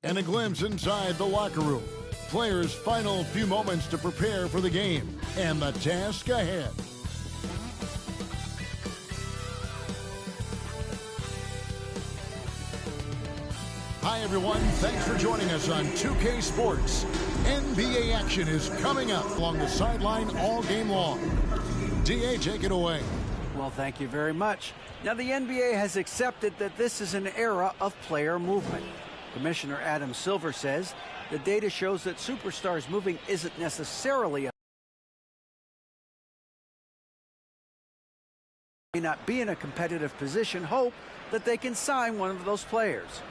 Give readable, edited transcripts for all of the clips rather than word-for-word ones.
And a glimpse inside the locker room. Players' final few moments to prepare for the game and the task ahead. Hi, everyone. Thanks for joining us on 2K Sports. NBA action is coming up along the sideline all game long. DA, take it away. Well, thank you very much. Now, the NBA has accepted that this is an era of player movement. Commissioner Adam Silver says the data shows that superstars moving isn't necessarily may not be in a competitive position, hope that they can sign one of those players.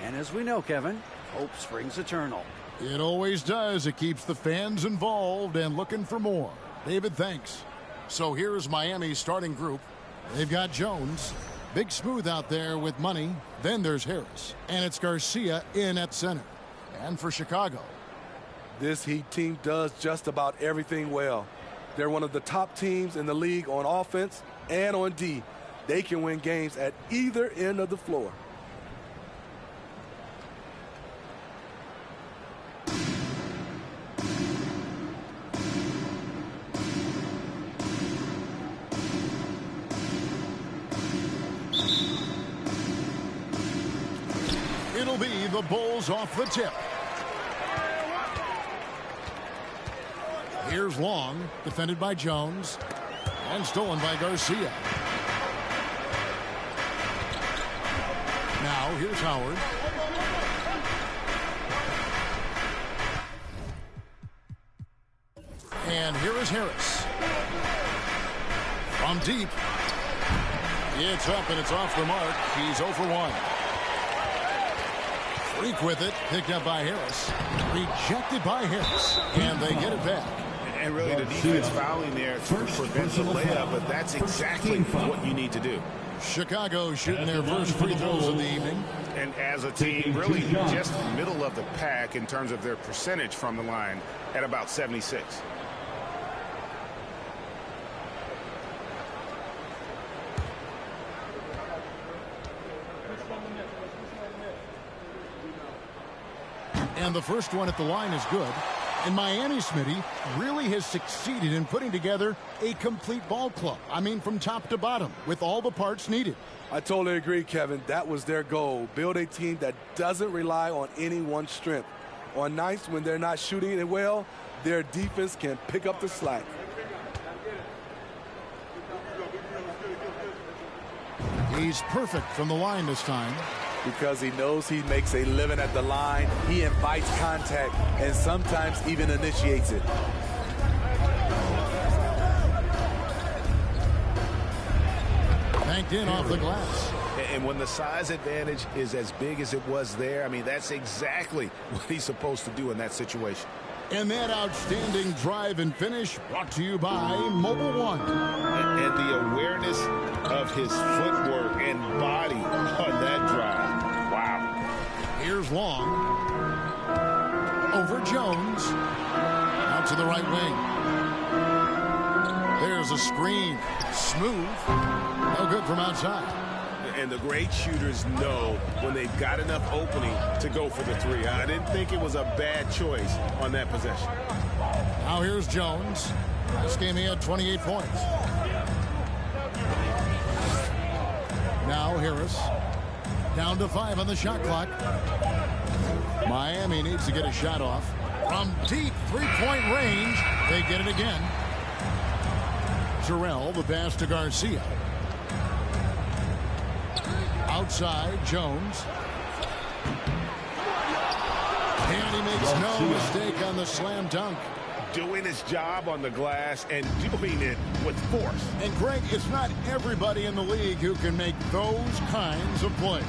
And as we know, Kevin, hope springs eternal. It always does. It keeps the fans involved and looking for more. David, thanks. So here's Miami's starting group. They've got Jones, Big Smooth out there with money. Then there's Harris, and it's Garcia in at center. And for Chicago, this Heat team does just about everything well. They're one of the top teams in the league on offense and on D. They can win games at either end of the floor. It'll be the Bulls off the tip. Here's Long, defended by Jones, and stolen by Garcia. Now, here's Howard. And here is Harris. From deep. It's up and it's off the mark. He's 0 for 1. Freak with it, picked up by Harris. Rejected by Harris. And they get it back. And really the defense fouling there to prevent the layup, but that's exactly what you need to do. Chicago shooting their first free throws of the evening. And as a team, really just middle of the pack in terms of their percentage from the line at about 76. And the first one at the line is good. And Miami, Smitty, really has succeeded in putting together a complete ball club. I mean, from top to bottom, with all the parts needed. I totally agree, Kevin. That was their goal. Build a team that doesn't rely on any one strength. On nights when they're not shooting it well, their defense can pick up the slack. He's perfect from the line this time. Because he knows he makes a living at the line. He invites contact and sometimes even initiates it. Banked in off the glass. And when the size advantage is as big as it was there, I mean, that's exactly what he's supposed to do in that situation. And that outstanding drive and finish brought to you by Mobile One. And the awareness of his footwork and body on that drive. Wow. Here's Long. Over Jones. Out to the right wing. There's a screen. Smooth. No good from outside. And the great shooters know when they've got enough opening to go for the three. I didn't think it was a bad choice on that possession. Now here's Jones. This game he had 28 points. Now Harris. Down to 5 on the shot clock. Miami needs to get a shot off. From deep three-point range, they get it again. Terrell, the pass to Garcia. Outside, Jones. And he makes no mistake on the slam dunk. Doing his job on the glass and doing it with force. And Greg, it's not everybody in the league who can make those kinds of plays.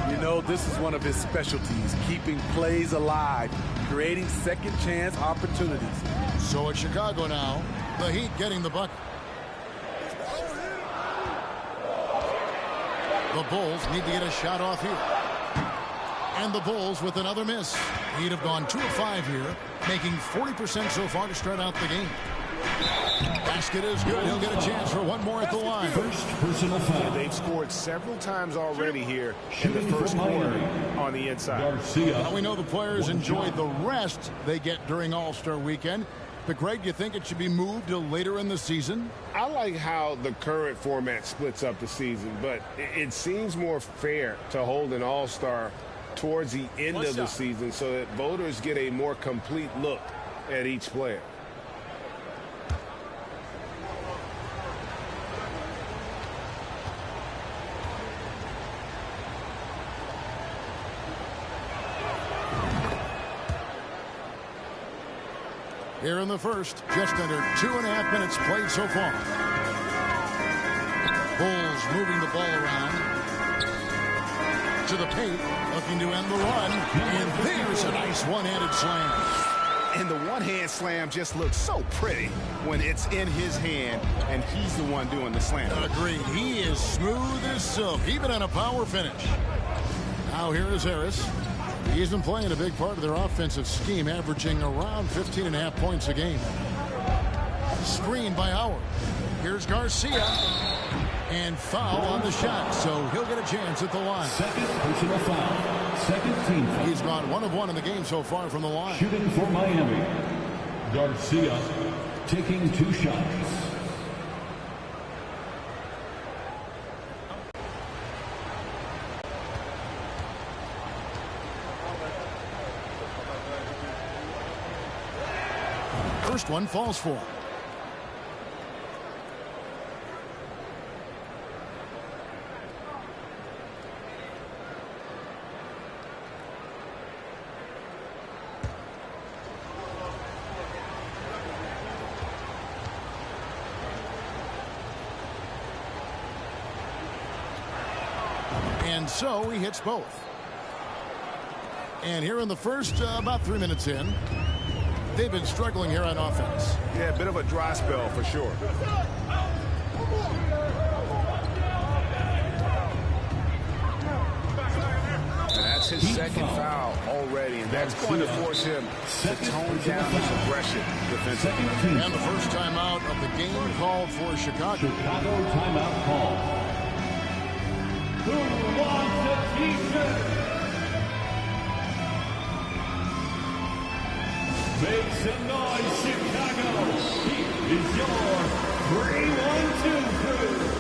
You know, this is one of his specialties, keeping plays alive, creating second chance opportunities. So at Chicago now, the Heat getting the bucket. The Bulls need to get a shot off here. And the Bulls with another miss. He'd have gone 2 of 5 here, making 40% so far to start out the game. Basket is good. He'll get a chance for one more at the line. First personal foul. Yeah, they've scored several times already here in the first quarter on the inside. Garcia. We know the players enjoyed the rest they get during All-Star Weekend. But, Greg, do you think it should be moved to later in the season? I like how the current format splits up the season, but it seems more fair to hold an All-Star towards the end of the season so that voters get a more complete look at each player. Here in the first, just under 2.5 minutes played so far. Bulls moving the ball around to the paint, looking to end the run, and there's a nice one-handed slam. And the one-hand slam just looks so pretty when it's in his hand and he's the one doing the slam. Agreed. He is smooth as silk, even in a power finish. Now here is Harris. He's been playing a big part of their offensive scheme, averaging around 15.5 points a game. Screen by Howard. Here's Garcia. And foul on the shot, so he'll get a chance at the line. Second personal foul. Second team foul. He's gone 1 of 1 in the game so far from the line. Shooting for Miami. Garcia taking 2 shots. First one falls for him. And so he hits both. And here in the first, about 3 minutes in, they've been struggling here on offense. Yeah, a bit of a dry spell for sure. And that's his second foul already, and that's going to force him to tone down his aggression defensively. And the first timeout of the game called for Chicago. Chicago timeout call. Who wants a t-shirt? Make some noise, Chicago. Here is your 3-1-2 crew.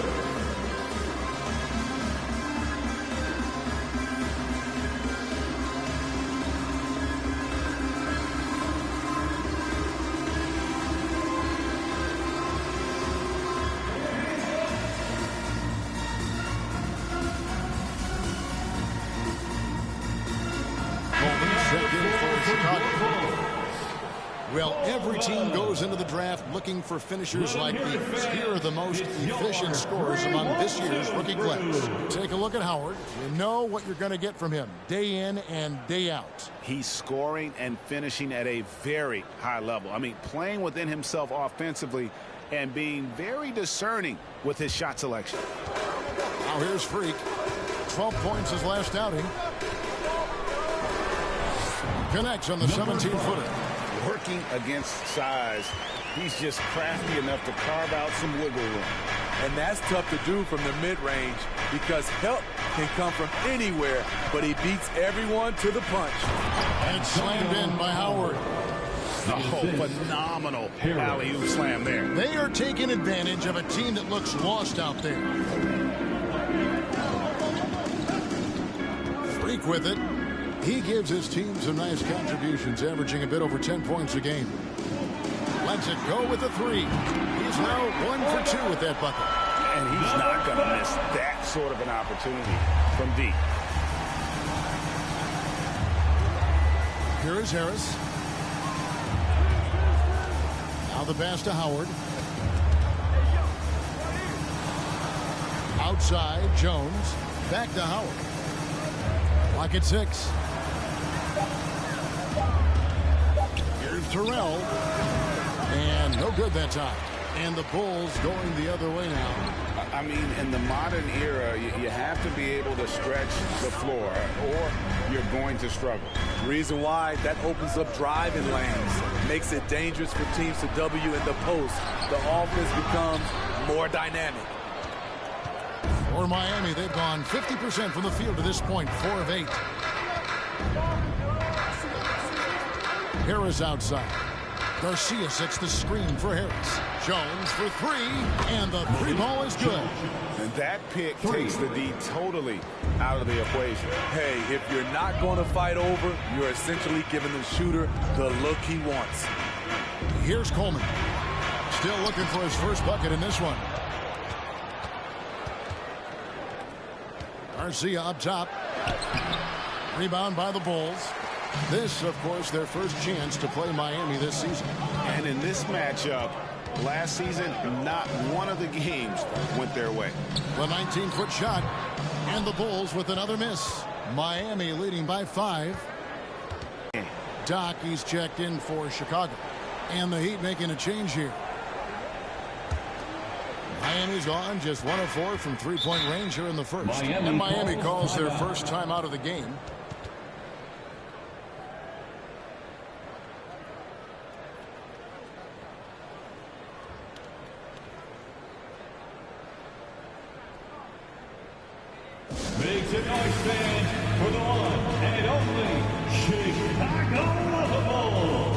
Well, every team goes into the draft looking for finishers like these. Here are the most efficient scorers among this year's rookie class. Take a look at Howard. You know what you're going to get from him day in and day out. He's scoring and finishing at a very high level. I mean, playing within himself offensively and being very discerning with his shot selection. Now here's Freak. 12 points his last outing. Connects on the 17-footer. Working against size, he's just crafty enough to carve out some wiggle room. And that's tough to do from the mid-range because help can come from anywhere, but he beats everyone to the punch. And it's slammed in by Howard. Oh, phenomenal alley-oop slam there. They are taking advantage of a team that looks lost out there. Freak with it. He gives his team some nice contributions, averaging a bit over 10 points a game. Lets it go with a 3. He's now 1 for 2 with that bucket. And he's not going to miss that sort of an opportunity from deep. Here is Harris. Now the pass to Howard. Outside, Jones. Back to Howard. Clock at 6. Here's Terrell. And no good that time. And the Bulls going the other way now. I mean, in the modern era, you have to be able to stretch the floor or you're going to struggle. Reason why, that opens up driving lanes, makes it dangerous for teams to W in the post. The offense becomes more dynamic. For Miami, they've gone 50% from the field to this point, 4 of 8. Harris outside. Garcia sets the screen for Harris. Jones for 3, and the 3 ball is good. And that pick takes the D totally out of the equation. Hey, if you're not going to fight over, you're essentially giving the shooter the look he wants. Here's Coleman. Still looking for his first bucket in this one. Garcia up top. Rebound by the Bulls. This, of course, their first chance to play Miami this season. And in this matchup, last season, not one of the games went their way. The 19-foot shot, and the Bulls with another miss. Miami leading by 5. Doc, he's checked in for Chicago. And the Heat making a change here. Miami's gone just 1 of 4 from three-point range here in the first. And Miami calls their first time out of the game. Makes a noise stand for the one and only Chicago Bulls.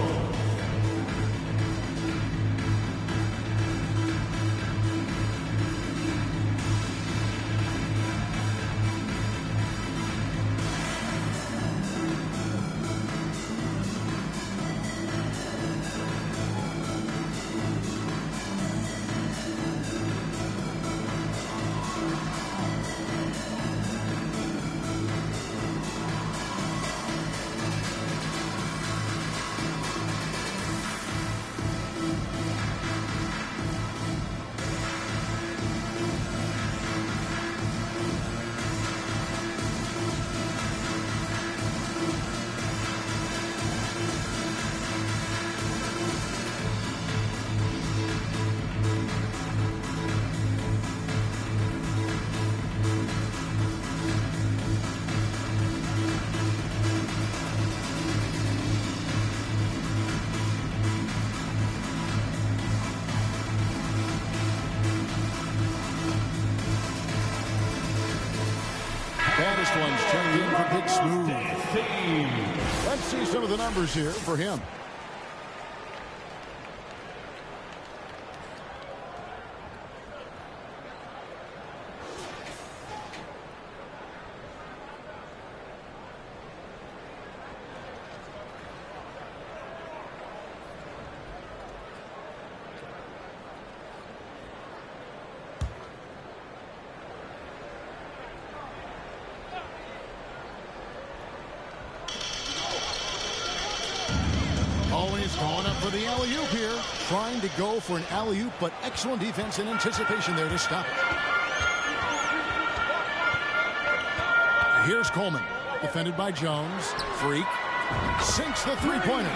Baddest one's checked in for Big Smooth. Let's see some of the numbers here for him. Always going up for the alley-oop here. Trying to go for an alley-oop, but excellent defense and anticipation there to stop it. Here's Coleman. Defended by Jones. Freak. Sinks the three-pointer.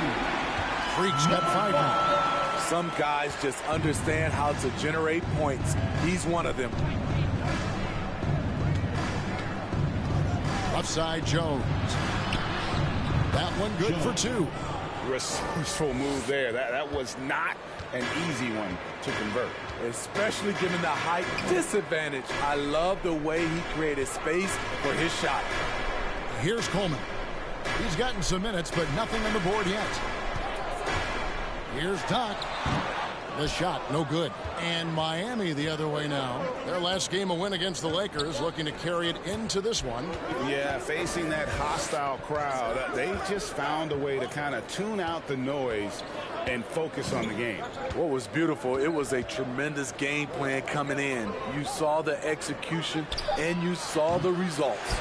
Freak's got 5 now. Some guys just understand how to generate points. He's one of them. Left side, Jones. That one good for 2. Resourceful move there. That was not an easy one to convert. Especially given the height disadvantage. I love the way he created space for his shot. Here's Coleman. He's gotten some minutes, but nothing on the board yet. Here's Doc. The shot, no good. And Miami the other way now. Their last game a win against the Lakers, looking to carry it into this one. Yeah, facing that hostile crowd, they just found a way to kind of tune out the noise and focus on the game. What was beautiful, it was a tremendous game plan coming in. You saw the execution and you saw the results.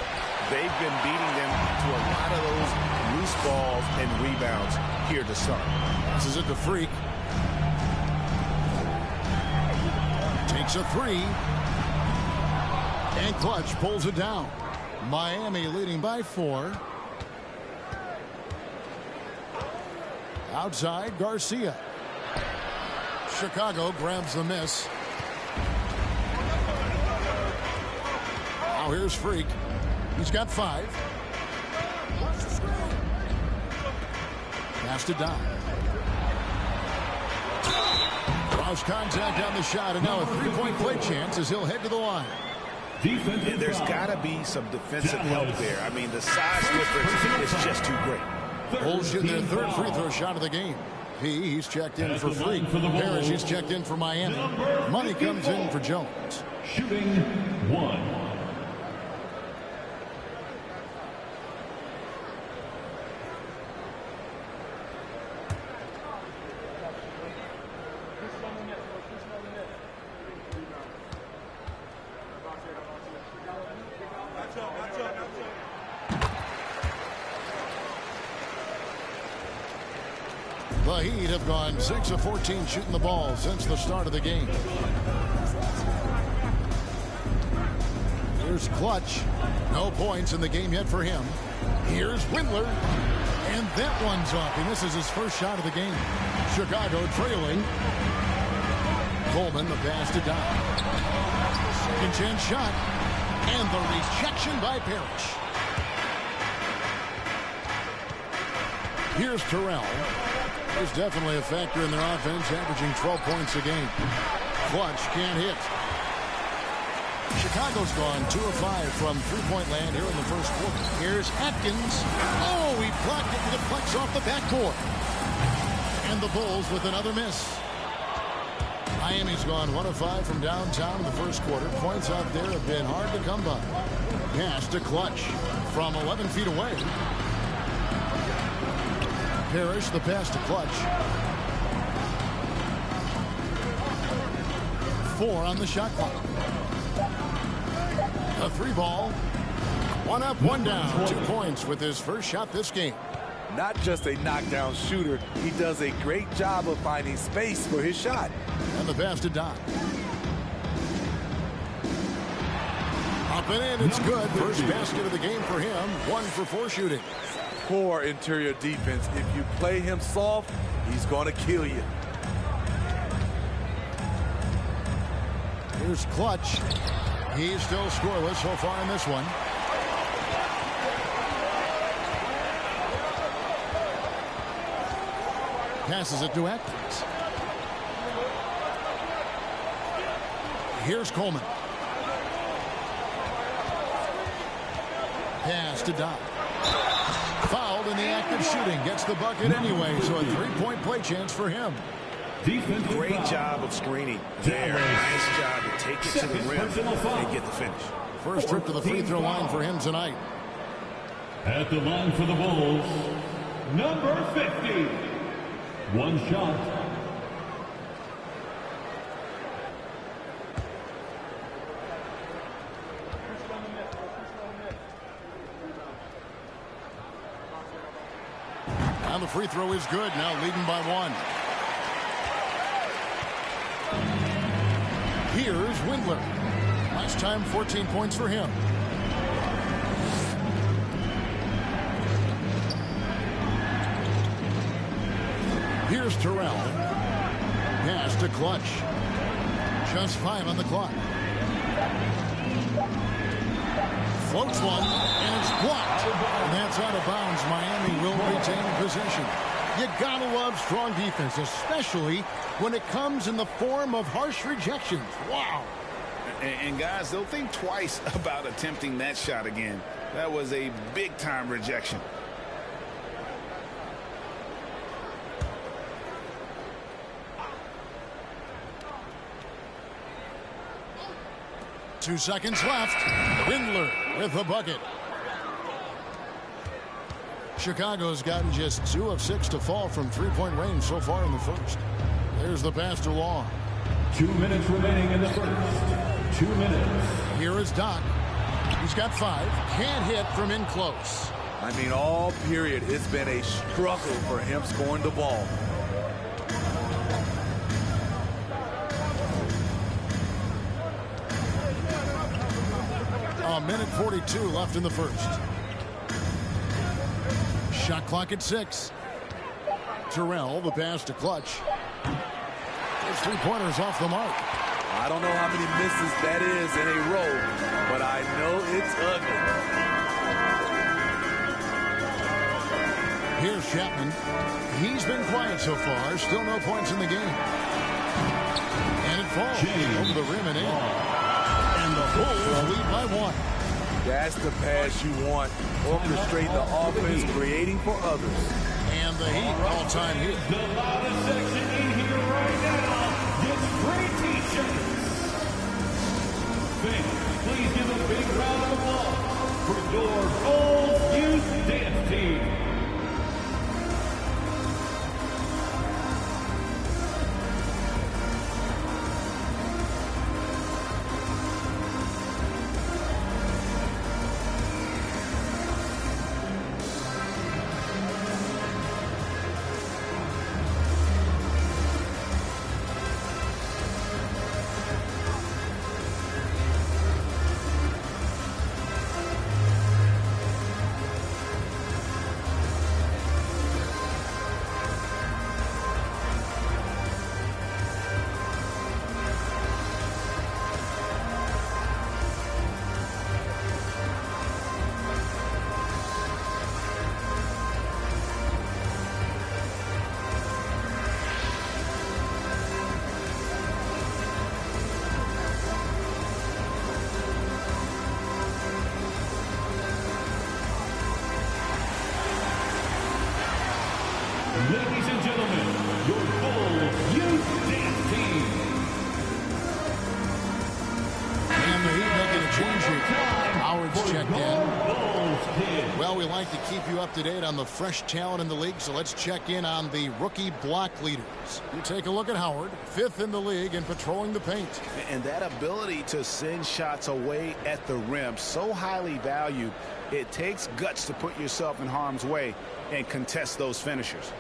They've been beating them to a lot of those loose balls and rebounds here to start. This is it to Freak. Takes a 3. And Clutch pulls it down. Miami leading by 4. Outside, Garcia. Chicago grabs the miss. Now here's Freak. He's got 5. Pass to Don. Draws contact on the shot, and now a 3-point play chance as he'll head to the line. And there's got to be some defensive help there. I mean, the size difference is just too great. Bulls shooting their 3rd free throw shot of the game. He's checked in for Freak. Parrish, he's checked in for Miami. Money comes in for Jones. Shooting 1. The Heat have gone 6 of 14 shooting the ball since the start of the game. Here's Clutch. No points in the game yet for him. Here's Windler. And that one's off. He misses his first shot of the game. Chicago trailing. Coleman, the pass to Don. Second chance shot. And the rejection by Parrish. Here's Terrell. He's definitely a factor in their offense, averaging 12 points a game. Clutch can't hit. Chicago's gone 2 of 5 from three-point land here in the first quarter. Here's Atkins. Oh, he blocked it and deflects off the backcourt. And the Bulls with another miss. Miami's gone 1 of 5 from downtown in the first quarter. Points out there have been hard to come by. Pass to Clutch from 11 feet away. Parrish, the pass to Clutch. 4 on the shot clock. A 3-ball. 1 up, 1 down. 2 points with his first shot this game. Not just a knockdown shooter, he does a great job of finding space for his shot. And the pass to Don. Up and in, it's good. First basket of the game for him. 1 for 4 shooting. Poor interior defense. If you play him soft, he's going to kill you. Here's Clutch. He's still scoreless so far in this one. Passes it to Atkins. Here's Coleman. Pass to Don. Fouled in the act of shooting. Gets the bucket anyway, so a 3-point play chance for him. Great job of screening there. Nice job to take it to the rim and get the finish. First trip to the free throw line for him tonight. At the line for the Bulls, number 50. 1 shot. And the free throw is good. Now leading by 1. Here's Windler. Last time 14 points for him. Here's Terrell. Pass to Clutch. Just 5 on the clock. Floats one, and it's blocked. And that's out of bounds. Miami will retain possession. You gotta love strong defense, especially when it comes in the form of harsh rejections. Wow. And guys, they'll think twice about attempting that shot again. That was a big-time rejection. Two seconds left. Windler with the bucket. Chicago's gotten just 2 of 6 to fall from three-point range so far in the first. There's the pass to Law. 2 minutes remaining in the first. 2 minutes. Here is Doc. He's got 5. Can't hit from in close. I mean, all period, it's been a struggle for him scoring the ball. A minute 42 left in the first. Shot clock at 6. Terrell, the pass to Clutch. Those three-pointers off the mark. I don't know how many misses that is in a row, but I know it's ugly. Here's Chapman. He's been quiet so far. Still no points in the game. And it falls over the rim and in. And the Bulls lead by 1. That's the pass you want. Orchestrate the offense, creating for others. And the Heat all-time Heat. The loudest section in here right now gets free t-shirts. Fans, please give a big round of applause for your Bulls Youth Dance Team. Ladies and gentlemen, your Bulls Youth Dance Team. And the Heat making a change here. Howard's checked in. Well, we like to keep you up to date on the fresh talent in the league, so let's check in on the rookie block leaders. You take a look at Howard, 5th in the league in patrolling the paint. And that ability to send shots away at the rim, so highly valued. It takes guts to put yourself in harm's way and contest those finishers.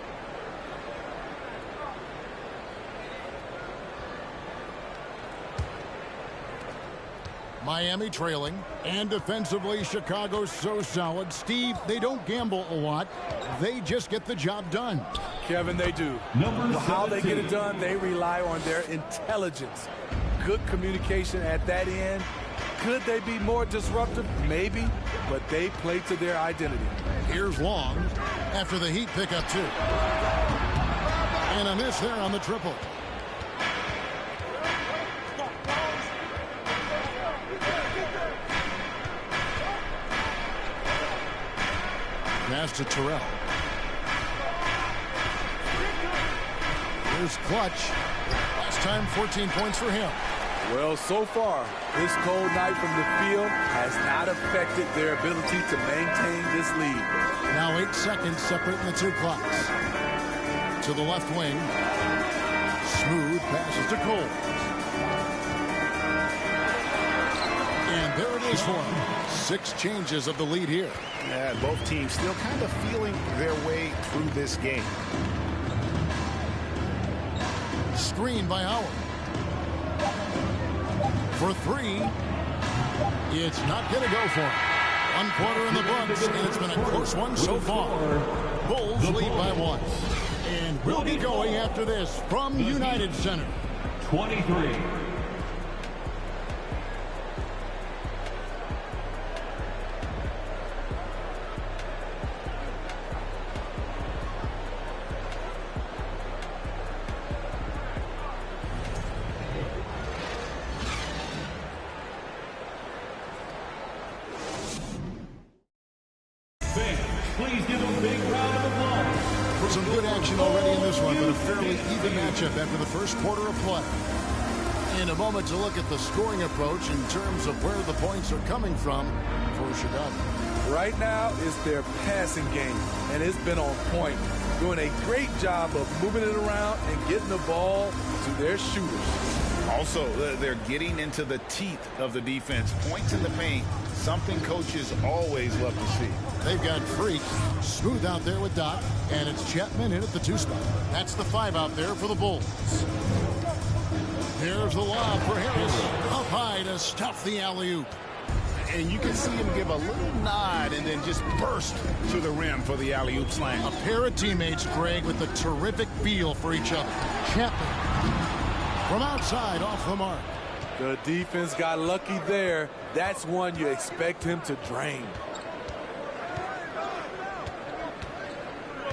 Miami trailing, and defensively, Chicago's so solid. Steve, they don't gamble a lot. They just get the job done. Kevin, they do. How they get it done, they rely on their intelligence. Good communication at that end. Could they be more disruptive? Maybe, but they play to their identity. Here's Long after the Heat pick up 2. And a miss there on the triple. Pass to Terrell. Here's Clutch. Last time 14 points for him. Well, so far, this cold night from the field has not affected their ability to maintain this lead. Now 8 seconds separating the 2 clocks. To the left wing. Smooth passes to Cole. And there it is for him. 6 changes of the lead here. Yeah, both teams still kind of feeling their way through this game. Screen by Howard. For 3. It's not going to go for him. 1 quarter in the books, and it's been a close one so far. Bulls lead by 1. And we'll be going after this from United Center. 23. Please give a big round of applause. Some good action already in this one, but a fairly even matchup after the first quarter of play. In a moment to look at the scoring approach in terms of where the points are coming from for Chicago. Right now, it's their passing game, and it's been on point. Doing a great job of moving it around and getting the ball to their shooters. Also, they're getting into the teeth of the defense. Points in the paint, something coaches always love to see. They've got Freak smooth out there with Doc, and it's Chapman in at the 2 spot. That's the 5 out there for the Bulls. There's the lob for Harris. Up high to stuff the alley-oop. And you can see him give a little nod and then just burst to the rim for the alley-oop slam. A pair of teammates, Greg, with a terrific feel for each other. Chapman From outside, off the mark. The defense got lucky there. That's one you expect him to drain.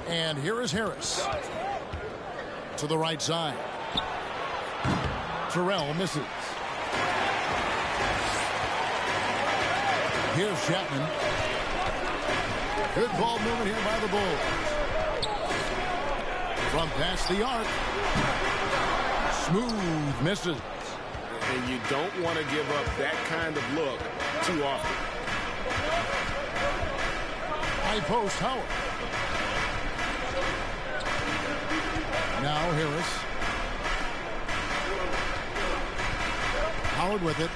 And here is Harris. To the right side. Terrell misses. Here's Chapman. Good ball movement here by the Bulls. From past the arc. Smooth misses. And you don't want to give up that kind of look too often. High post Howard. Now Harris. Howard with it.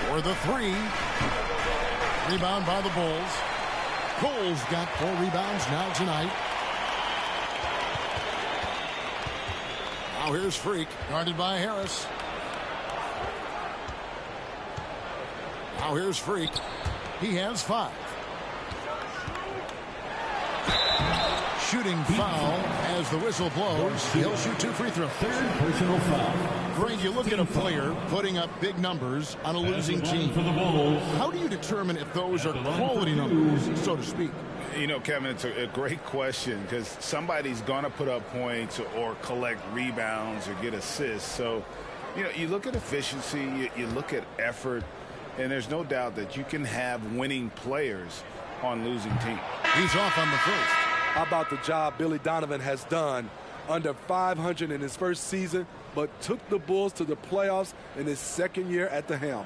For the three. Rebound by the Bulls. Cole's got 4 rebounds now tonight. Now here's Freak. Guarded by Harris. Now here's Freak. He has 5. Shooting foul as the whistle blows. He'll shoot 2 free throws. Third personal foul. Greg, you look at a player putting up big numbers on a losing team. For the Bulls. How do you determine if those are quality numbers, so to speak? You know, Kevin, it's a great question because somebody's going to put up points or collect rebounds or get assists. So, you know, you look at efficiency, you look at effort, and there's no doubt that you can have winning players on losing teams. He's off on the first. How about the job Billy Donovan has done? Under 500 in his first season, but took the Bulls to the playoffs in his second year at the helm.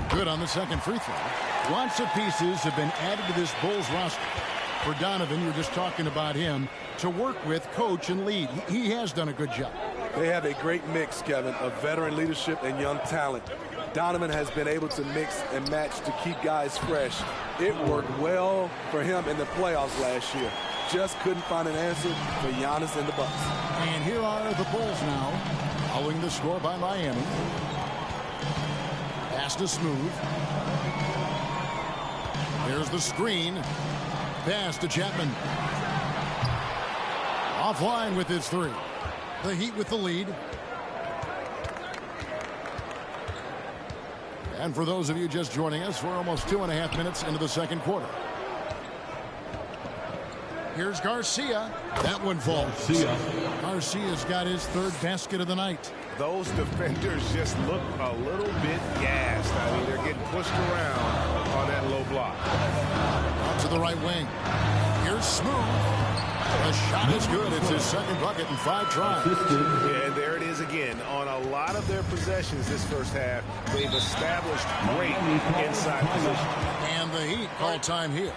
Good on the second free throw. Lots of pieces have been added to this Bulls roster. For Donovan, you were just talking about him, to work with, coach, and lead. He has done a good job. They have a great mix, Kevin, of veteran leadership and young talent. Donovan has been able to mix and match to keep guys fresh. It worked well for him in the playoffs last year. Just couldn't find an answer for Giannis and the Bucks. And here are the Bulls now, following the score by Miami. Pass to Smooth. There's the screen. Pass to Chapman. Offline with his 3. The Heat with the lead. And for those of you just joining us, we're almost 2.5 minutes into the second quarter. Here's Garcia. That one falls. Garcia's got his 3rd basket of the night. Those defenders just look a little bit gassed. I mean, they're getting pushed around on that low block. Out to the right wing. Here's Smooth. The shot is good. It's his 2nd bucket in 5 tries. Yeah, and there it is again. On a lot of their possessions this first half, they've established great inside position. And the Heat call time here.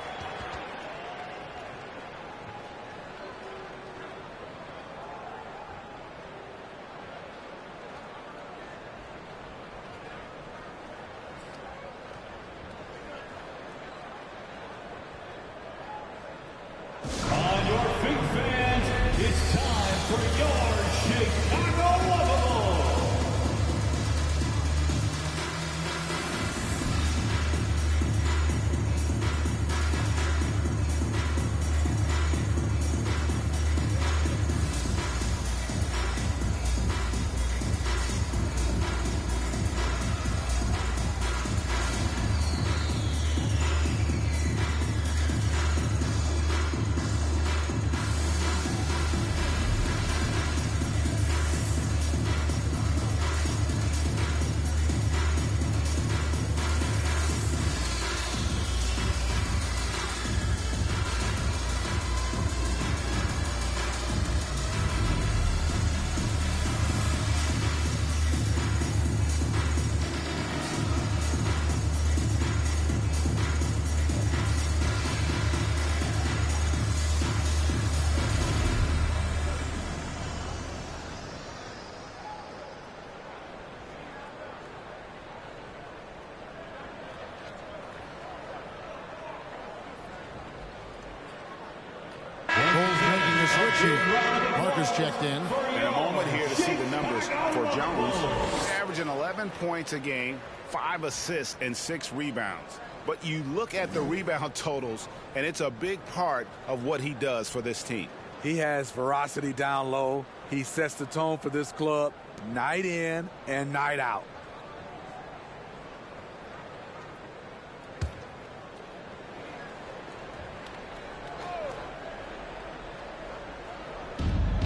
Marcus checked in. And a moment here to see the numbers for Jones. He's averaging 11 points a game, 5 assists, and 6 rebounds. But you look at the rebound totals, and it's a big part of what he does for this team. He has ferocity down low. He sets the tone for this club night in and night out.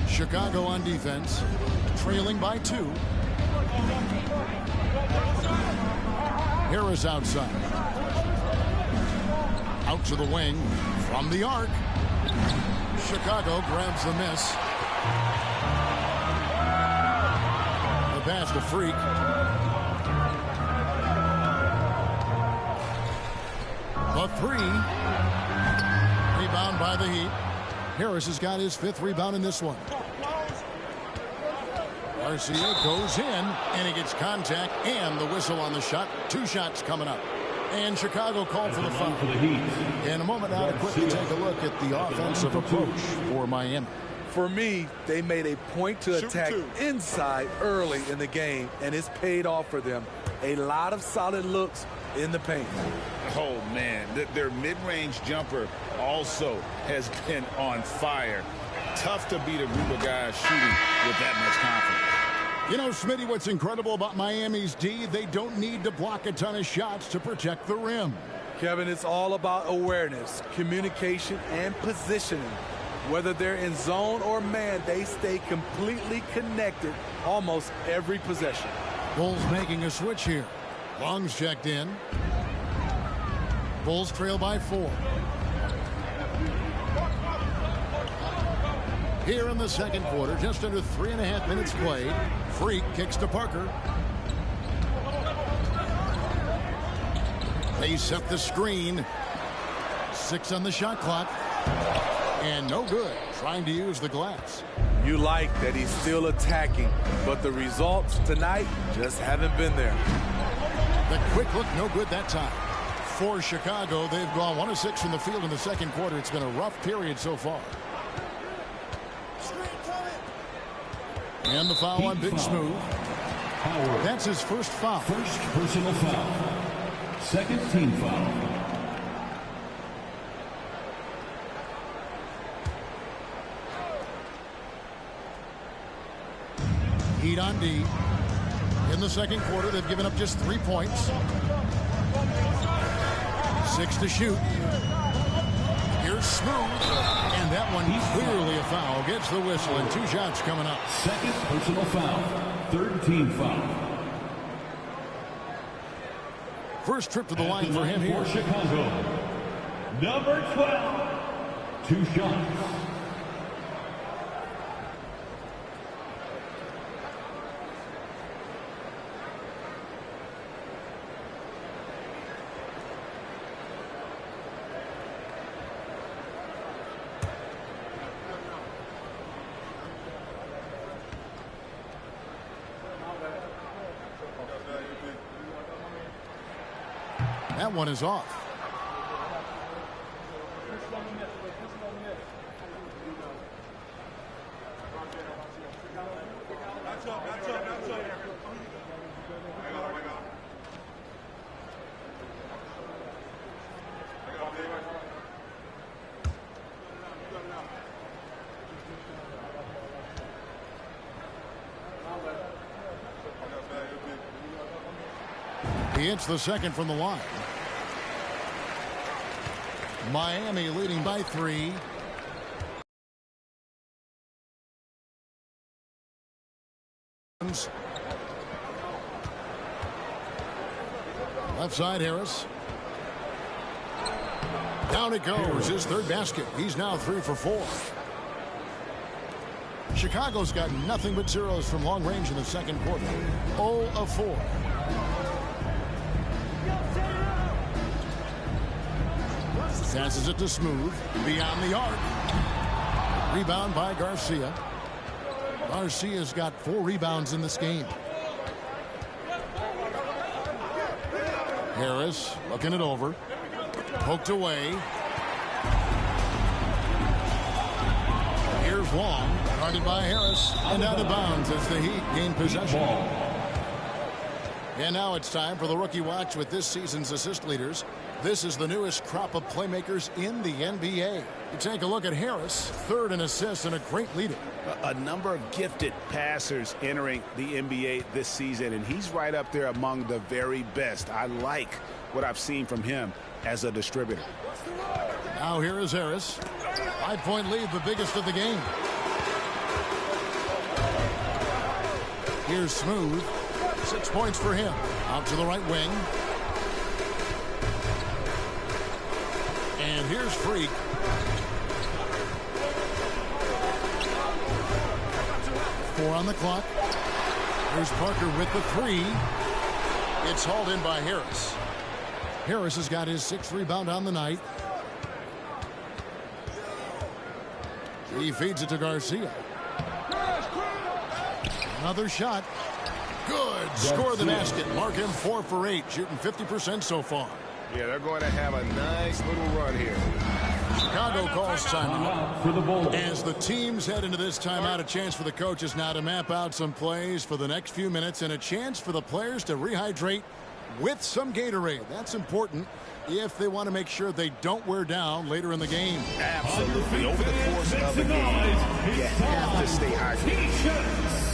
Chicago on defense, trailing by 2. Harris outside. Out to the wing from the arc. Chicago grabs the miss. The pass to Freak. The 3. Rebound by the Heat. Harris has got his 5th rebound in this one. Garcia goes in, and he gets contact and the whistle on the shot. 2 shots coming up. And Chicago called for the foul. In a moment now to quickly take a look at the offensive approach for Miami. For me, they made a point to attack inside early in the game, and it's paid off for them. A lot of solid looks in the paint. Oh, man, their mid-range jumper also has been on fire. Tough to beat a group of guys shooting with that much confidence. You know, Smitty, what's incredible about Miami's D, they don't need to block a ton of shots to protect the rim. Kevin, it's all about awareness, communication, and positioning. Whether they're in zone or man, they stay completely connected almost every possession. Bulls making a switch here. Long's checked in. Bulls trail by 4. Here in the second quarter, just under 3.5 minutes played. Freak kicks to Parker. They set the screen. 6 on the shot clock. And no good. Trying to use the glass. You like that he's still attacking, but the results tonight just haven't been there. The quick look, no good that time. For Chicago, they've gone 1 of 6 from the field in the second quarter. It's been a rough period so far. And the foul on Big Smooth. That's his first foul. First personal foul. Second team foul. Heat on D. In the second quarter, they've given up just 3 points. 6 to shoot. Here's Smooth. And that one clearly a foul. Gets the whistle and 2 shots coming up. Second personal foul. Third team foul. First trip to the line for him here. For Chicago. Number 12. 2 shots. That one is off. He hits the second from the line. Miami leading by 3. Left side, Harris. Down it goes. His 3rd basket. He's now 3 for 4. Chicago's got nothing but zeros from long range in the second quarter. 0 of 4. Passes it to Smooth. Beyond the arc. Rebound by Garcia. Garcia's got 4 rebounds in this game. Harris looking it over. Poked away. Here's Here's Long, guarded by Harris, and out of bounds as the Heat gain possession. And now it's time for the Rookie Watch with this season's assist leaders. This is the newest crop of playmakers in the NBA. You take a look at Harris, third in assists and a great leader. A number of gifted passers entering the NBA this season, and he's right up there among the very best. I like what I've seen from him as a distributor. Now here is Harris. 5-point lead, the biggest of the game. Here's Smooth. 6 points for him. Out to the right wing. And here's Freak. Four on the clock. Here's Parker with the three. It's hauled in by Harris. Harris has got his 6th rebound on the night. He feeds it to Garcia. Another shot. Good. Score the basket. Mark him 4 for 8, shooting 50% so far. Yeah, they're going to have a nice little run here. Chicago calls timeout. As the teams head into this timeout, a chance for the coaches now to map out some plays for the next few minutes and a chance for the players to rehydrate with some Gatorade. That's important if they want to make sure they don't wear down later in the game. Absolutely. Over the course of the game, you have to stay hydrated.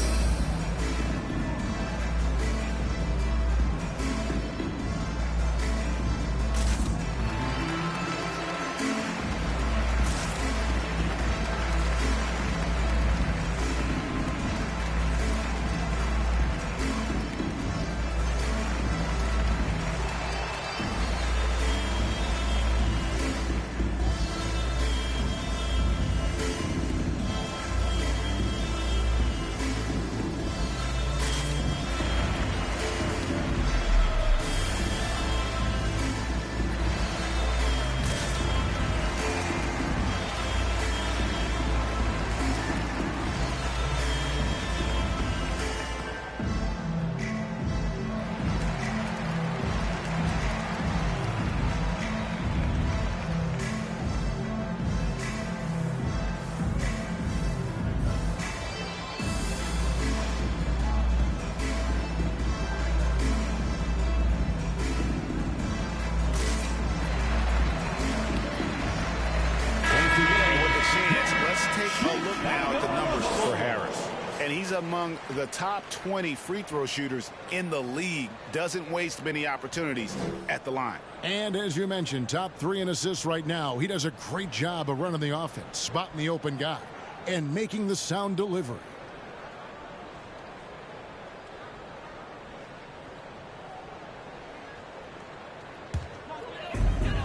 He's among the top 20 free throw shooters in the league. Doesn't waste many opportunities at the line. And as you mentioned, top 3 in assists right now. He does a great job of running the offense, spotting the open guy, and making the sound delivery.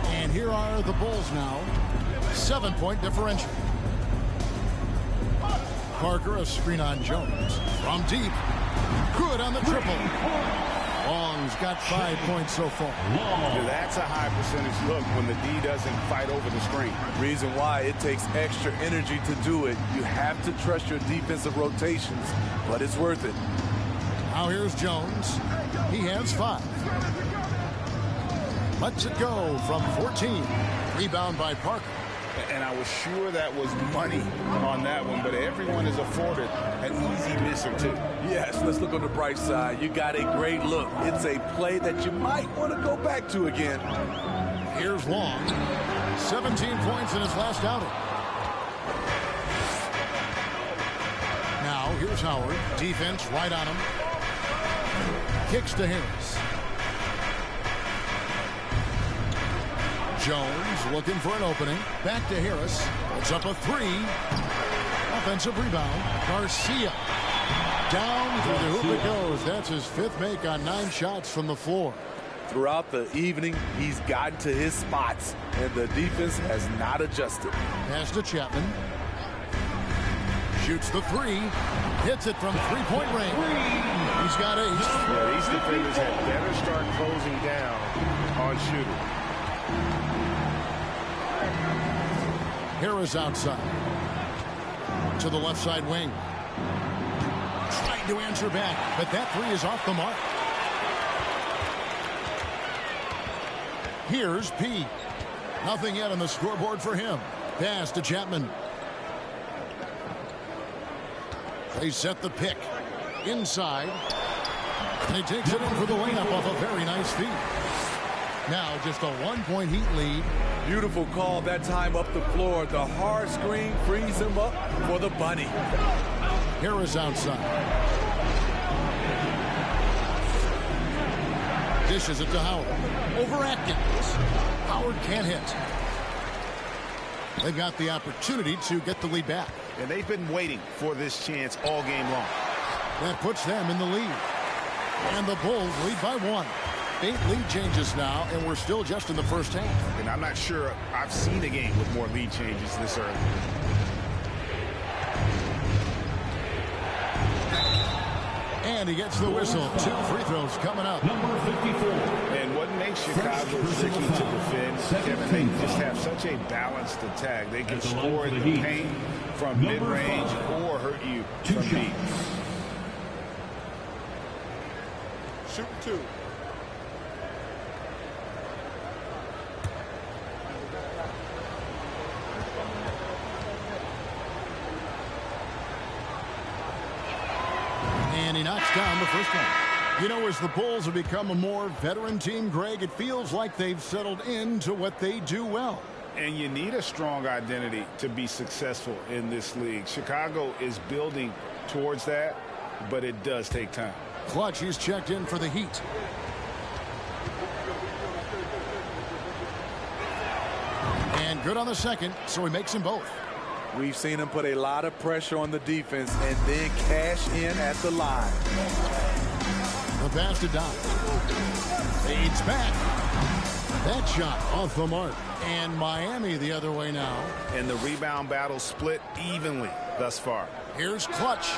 And here are the Bulls now. 7-point differential. Parker, a screen on Jones. From deep. Good on the triple. Long's got 5 points so far. That's a high percentage look when the D doesn't fight over the screen. Reason why it takes extra energy to do it. You have to trust your defensive rotations, but it's worth it. Now here's Jones. He has 5. Lets it go from 14. Rebound by Parker. And I was sure that was money on that one, but everyone is afforded an easy miss or two. Yes, let's look on the bright side. You got a great look. It's a play that you might want to go back to again. Here's Long. 17 points in his last outing. Now here's Howard. Defense right on him. Kicks to Harris. Jones looking for an opening. Back to Harris. Puts up a 3. Offensive rebound. Garcia. Down through the hoop it goes. That's his 5th make on 9 shots from the floor. Throughout the evening, he's gotten to his spots, and the defense has not adjusted. Pass to Chapman. Shoots the 3. Hits it from 3-point range. He's got 8. Yeah, these defenders had better start closing down on shooting. Harris outside. To the left side wing. Trying to answer back, but that 3 is off the mark. Here's P. Nothing yet on the scoreboard for him. Pass to Chapman. They set the pick. Inside. And he takes it in for the layup off a very nice feed. Now just a 1-point Heat lead. Beautiful call that time up the floor. The hard screen frees him up for the bunny. Harris outside. Dishes it to Howard. Over Atkins. Howard can't hit. They've got the opportunity to get the lead back. And they've been waiting for this chance all game long. That puts them in the lead. And the Bulls lead by 1. 8 lead changes now, and we're still just in the first half. And I'm not sure I've seen a game with more lead changes this early. And he gets the whistle. 2 free throws coming up. Number 54. And what makes Chicago tricky to defend, Kevin, they just have such a balanced attack. They can score in the paint from mid-range or hurt you from deep. Shoot 2. And he knocks down the first one. You know, as the Bulls have become a more veteran team, Greg, it feels like they've settled into what they do well. And you need a strong identity to be successful in this league. Chicago is building towards that, but it does take time. Clutch, he's checked in for the Heat. And good on the second, so he makes them both. We've seen him put a lot of pressure on the defense and then cash in at the line. The pass to Doc. Fades back. That shot off the mark. And Miami the other way now. And the rebound battle split evenly thus far. Here's Clutch.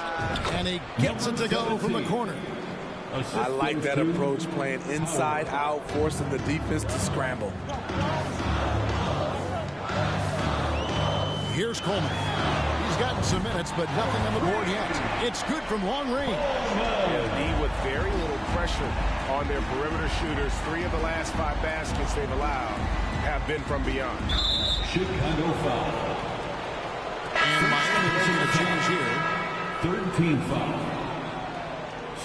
And he gets it to go from the corner. I like that approach, playing inside out, forcing the defense to scramble. Here's Coleman. He's gotten some minutes, but nothing on the board yet. It's good from long range. Yeah, the D with very little pressure on their perimeter shooters. 3 of the last 5 baskets they've allowed have been from beyond. Chicago foul. And Miami making a change here. Third team foul.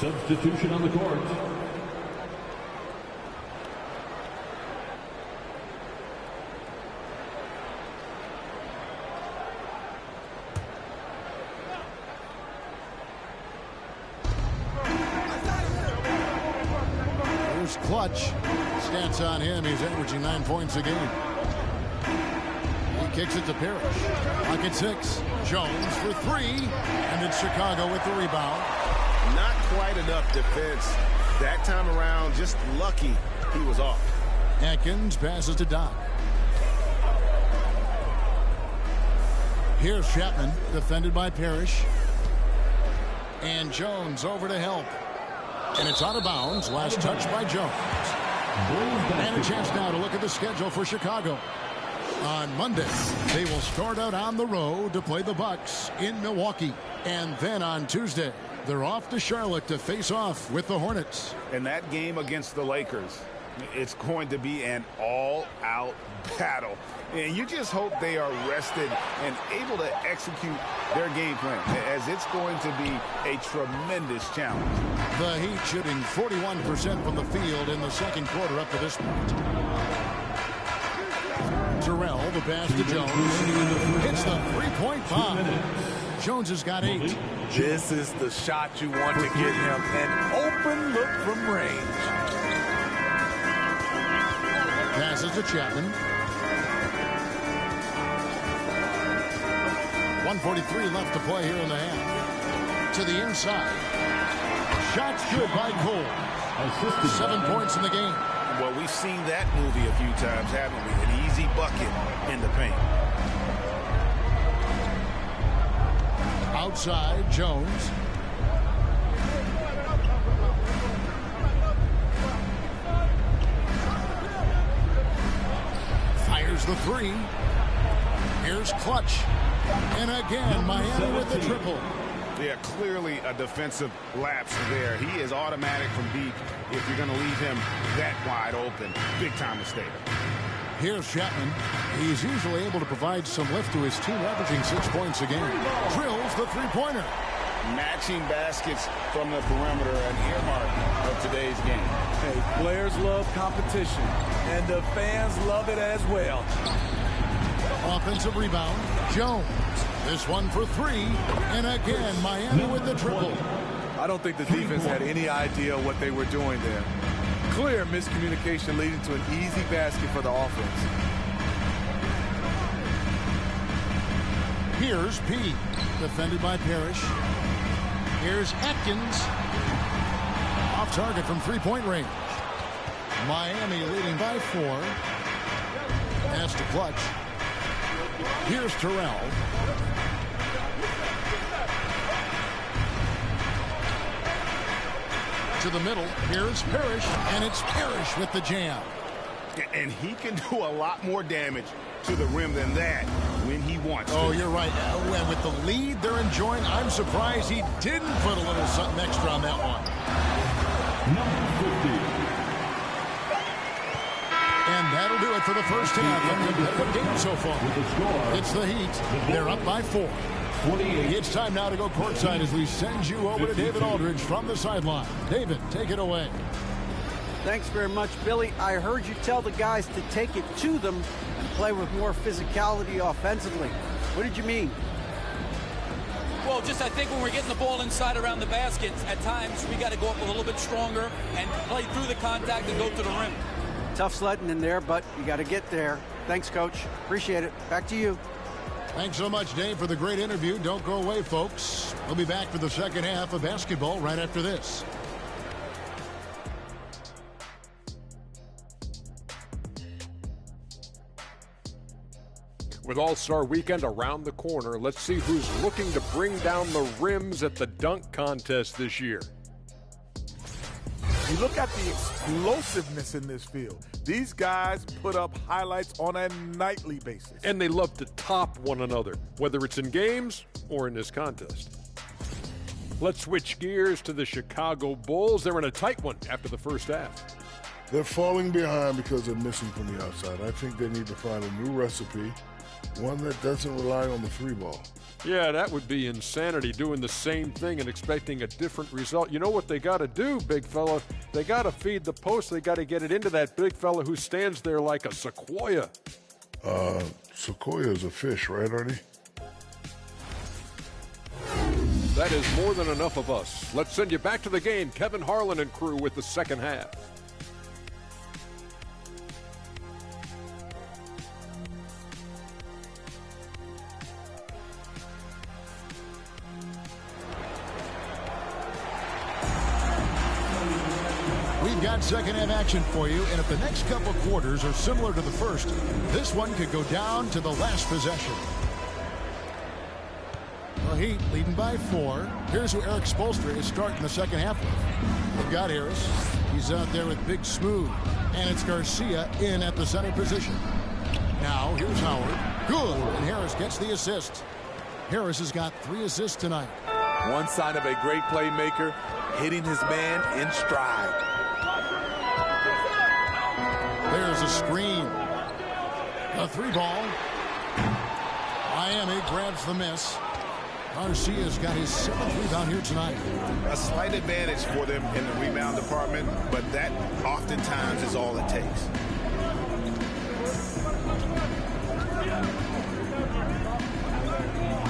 Substitution on the court. Here's Clutch. Stats on him. He's averaging 9 points a game. He kicks it to Parrish. Lock at 6. Jones for 3. And it's Chicago with the rebound. Not quite enough defense that time around. Just lucky he was off. Atkins passes to Doc. Here's Chapman, defended by Parrish. And Jones over to help. And it's out of bounds. Last touch by Jones. And a chance now to look at the schedule for Chicago. On Monday, they will start out on the road to play the Bucks in Milwaukee. And then on Tuesday, they're off to Charlotte to face off with the Hornets. And that game against the Lakers, it's going to be an all-out battle. And you just hope they are rested and able to execute their game plan, as it's going to be a tremendous challenge. The Heat shooting 41% from the field in the second quarter up to this point. Terrell, the pass to Jones. Hits the three-point bomb. Jones has got 8. This is the shot you want to get him. An open look from range. Passes to Chapman. 1:43 left to play here in the half. To the inside. Shots good by Cole. 7 points in the game. Well, we've seen that movie a few times, haven't we? An easy bucket in the paint. Outside, Jones. Fires the 3. Here's Clutch. And again, Miami with the triple. Yeah, clearly a defensive lapse there. He is automatic from deep if you're going to leave him that wide open. Big time mistake. Here's Chapman. He's usually able to provide some lift to his team, averaging 6 points a game. Drills the three-pointer. matching baskets from the perimeter, an earmark of today's game. Hey, players love competition, and the fans love it as well. Offensive rebound, Jones. This one for three, and again, Miami with the triple. I don't think the defense had any idea what they were doing there. Clear miscommunication leading to an easy basket for the offense. Here's P, defended by Parrish. Here's Atkins. Off target from three-point range. Miami leading by 4. Pass to Clutch. Here's Terrell. To the middle. Here's Parrish, and it's Parrish with the jam. And he can do a lot more damage to the rim than that when he wants to. Oh, you're right. And with the lead they're enjoying, I'm surprised he didn't put a little something extra on that one. Number 50. And that'll do it for the first half. A competitive game so far. It's the Heat. They're up by 4. It's time now to go courtside as we send you over to David Aldridge from the sideline. David, take it away. Thanks very much, Billy. I heard you tell the guys to take it to them and play with more physicality offensively. What did you mean? Well, just I think when we're getting the ball inside around the basket, at times we got to go up a little bit stronger and play through the contact and go to the rim. Tough sledding in there, but you got to get there. Thanks, Coach. Appreciate it. Back to you. Thanks so much, Dave, for the great interview. Don't go away, folks. We'll be back for the second half of basketball right after this. With All-Star Weekend around the corner, let's see who's looking to bring down the rims at the dunk contest this year. You look at the explosiveness in this field. These guys put up highlights on a nightly basis. And they love to top one another, whether it's in games or in this contest. Let's switch gears to the Chicago Bulls. They're in a tight one after the first half. They're falling behind because they're missing from the outside. I think they need to find a new recipe, one that doesn't rely on the three ball. Yeah, that would be insanity, doing the same thing and expecting a different result. You know what they got to do, big fella? They got to feed the post. They got to get it into that big fella who stands there like a sequoia. Sequoia is a fish, right, Artie? That is more than enough of us. Let's send you back to the game. Kevin Harlan and crew with the second half. We've got second half action for you, and if the next couple quarters are similar to the first, this one could go down to the last possession. The Heat leading by 4. Here's who Eric Spoelstra is starting the second half with. They've got Harris. He's out there with Big Smooth, and it's Garcia in at the center position. Now here's Howard. Good, and Harris gets the assist. Harris has got 3 assists tonight. One sign of a great playmaker, hitting his man in stride. There's a screen. A 3-ball. Miami grabs the miss. Garcia's got his 7th rebound here tonight. A slight advantage for them in the rebound department, but that oftentimes is all it takes.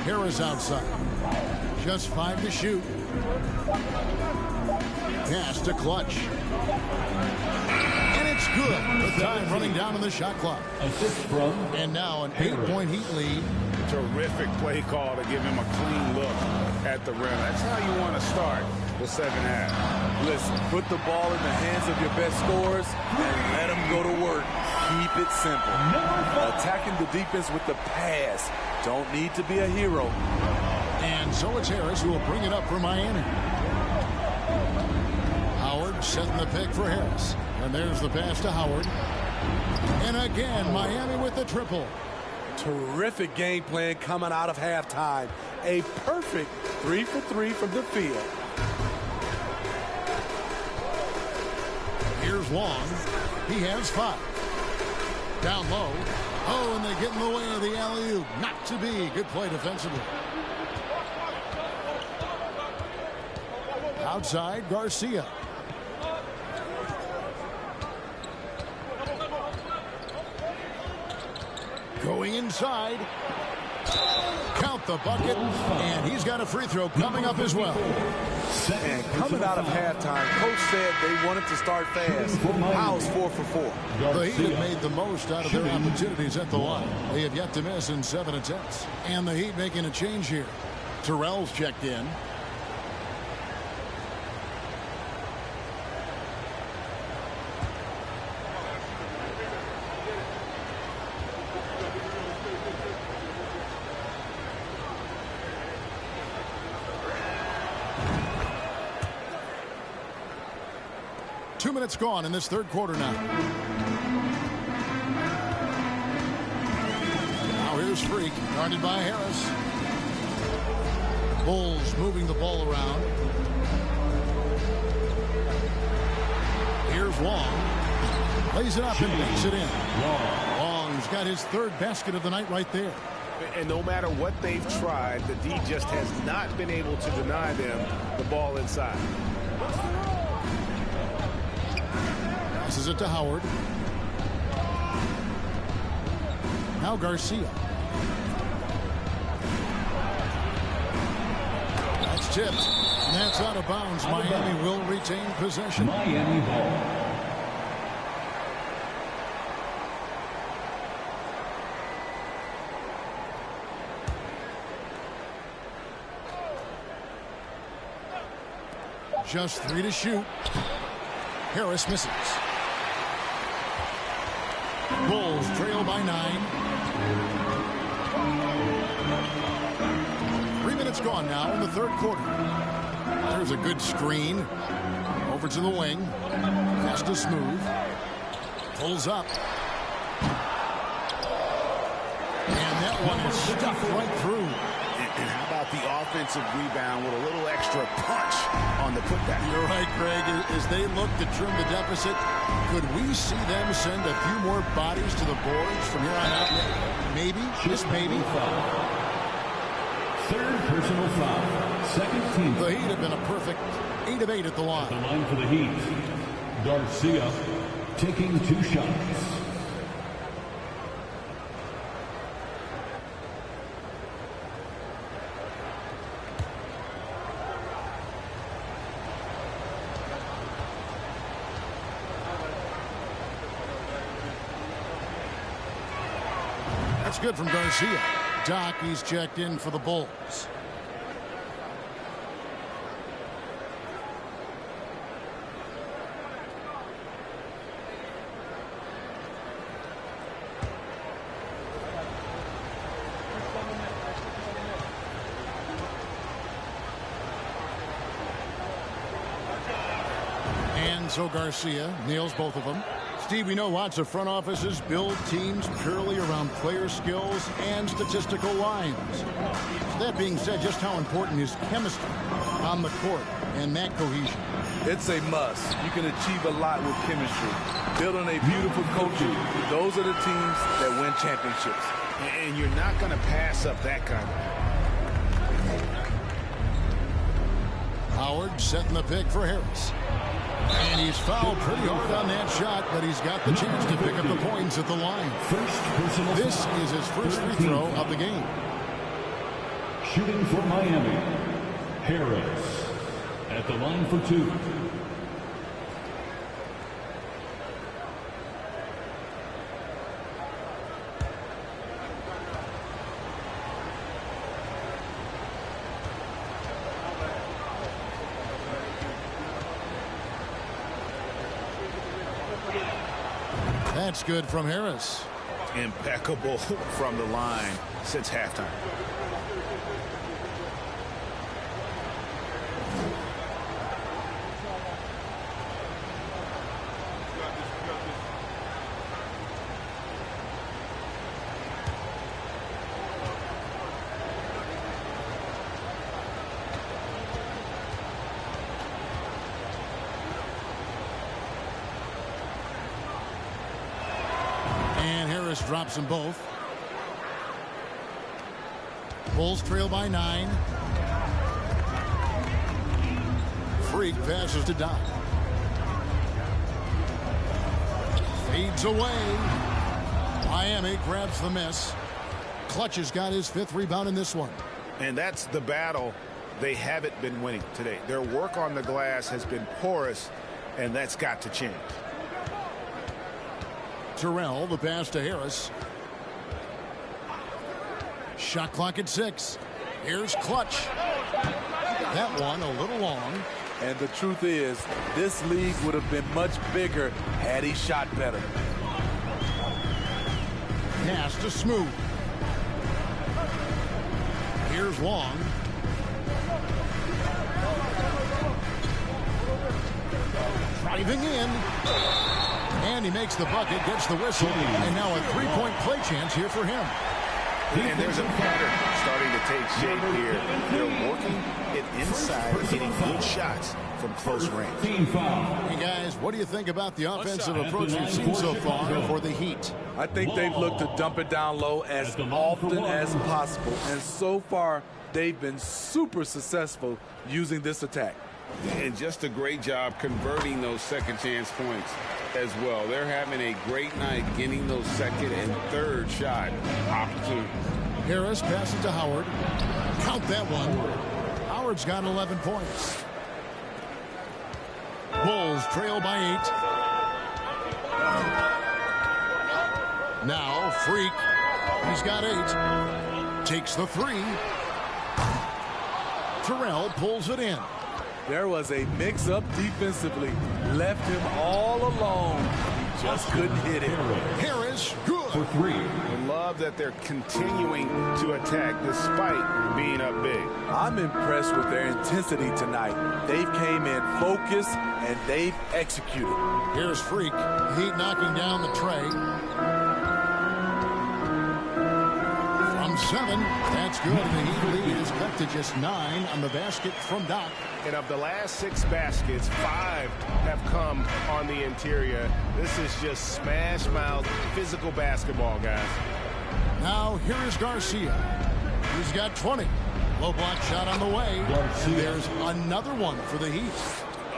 Harris outside. Just 5 to shoot. Pass to Clutch. And it's good. The time running down on the shot clock. And now an 8-point Heat lead. Terrific play call to give him a clean look at the rim. That's how you want to start the second half. Listen, put the ball in the hands of your best scorers and let them go to work. Keep it simple. Attacking the defense with the pass. Don't need to be a hero. And so it's Harris who will bring it up for Miami. Howard setting the pick for Harris. And there's the pass to Howard. And again, Miami with the triple. Terrific game plan coming out of halftime. A perfect 3 for 3 from the field. Here's Long. He has 5. Down low. Oh, and they get in the way of the alley-oop. Not to be. Good play defensively. Outside, Garcia. Going inside. Count the bucket, and he's got a free throw coming up as well. And coming out of halftime, Coach said they wanted to start fast. How's 4 for 4? The Heat have made the most out of their opportunities at the line. They have yet to miss in 7 attempts. And the Heat making a change here. Terrell's checked in. Two minutes gone in this third quarter now. Now here's Freak, guarded by Harris. Bulls moving the ball around. Here's Long. Lays it up and makes it in. Long's got his third basket of the night right there. And no matter what they've tried, the D just has not been able to deny them the ball inside. Passes it to Howard. Now Garcia. That's tipped. And that's out of bounds. Miami will retain possession. Miami ball. Just 3 to shoot. Harris misses. Bulls trail by 9. 3 minutes gone now in the third quarter. There's a good screen. Over to the wing. Pass to Smooth. Pulls up. And that one is stuffed right through. And how about the offensive rebound with a little extra punch on the putback? You're right, Greg. As they look to trim the deficit, could we see them send a few more bodies to the boards from here on out? Maybe, just maybe. Third personal foul. Second team. The Heat have been a perfect 8 of 8 at the line. The line for the Heat. Garcia taking 2 shots. That's good from Garcia. Doc, he's checked in for the Bulls. And so Garcia nails both of them. Steve, we know lots of front offices build teams purely around player skills and statistical lines. That being said, just how important is chemistry on the court and that cohesion? It's a must. You can achieve a lot with chemistry. Building a beautiful culture. Those are the teams that win championships. And you're not going to pass up that kind of. Howard setting the pick for Harris. And he's fouled pretty hard on that shot, but he's got the chance to pick up the points at the line. This is his first free throw of the game. Shooting for Miami, Harris at the line for 2. That's good from Harris. Impeccable from the line since halftime. Drops them both. Bulls trail by 9. Freak passes to Doc. Fades away. Miami grabs the miss. Clutch has got his 5th rebound in this one. And that's the battle they haven't been winning today. Their work on the glass has been porous, and that's got to change. Terrell, the pass to Harris. Shot clock at 6. Here's Clutch. That one a little long. And the truth is, this league would have been much bigger had he shot better. Pass to Smooth. Here's Long. Driving in. And he makes the bucket, gets the whistle, and now a 3-point play chance here for him. And there's a pattern starting to take shape here. They're working it inside, getting good shots from close range. Hey guys, what do you think about the offensive approach you've seen so far for the Heat? I think they've looked to dump it down low as often as possible. And so far, they've been super successful using this attack. And just a great job converting those second chance points as well. They're having a great night getting those second and third shot opportunities. Harris passes to Howard. Count that one. Howard's got 11 points. Bulls trail by 8. Now Freak. He's got 8. Takes the 3. Terrell pulls it in. There was a mix-up defensively. Left him all alone. He just couldn't hit it. Harris, good. For 3. I love that they're continuing to attack despite being up big. I'm impressed with their intensity tonight. They came in focused and they've executed. Here's Freak. Heat knocking down the tray. From 7. That's good. The Heat lead is cut to just 9 on the basket from Doc. And of the last 6 baskets, 5 have come on the interior. This is just smash mouth physical basketball, guys. Now here is Garcia. He's got 20. Low block shot on the way. And there's another one for the Heat.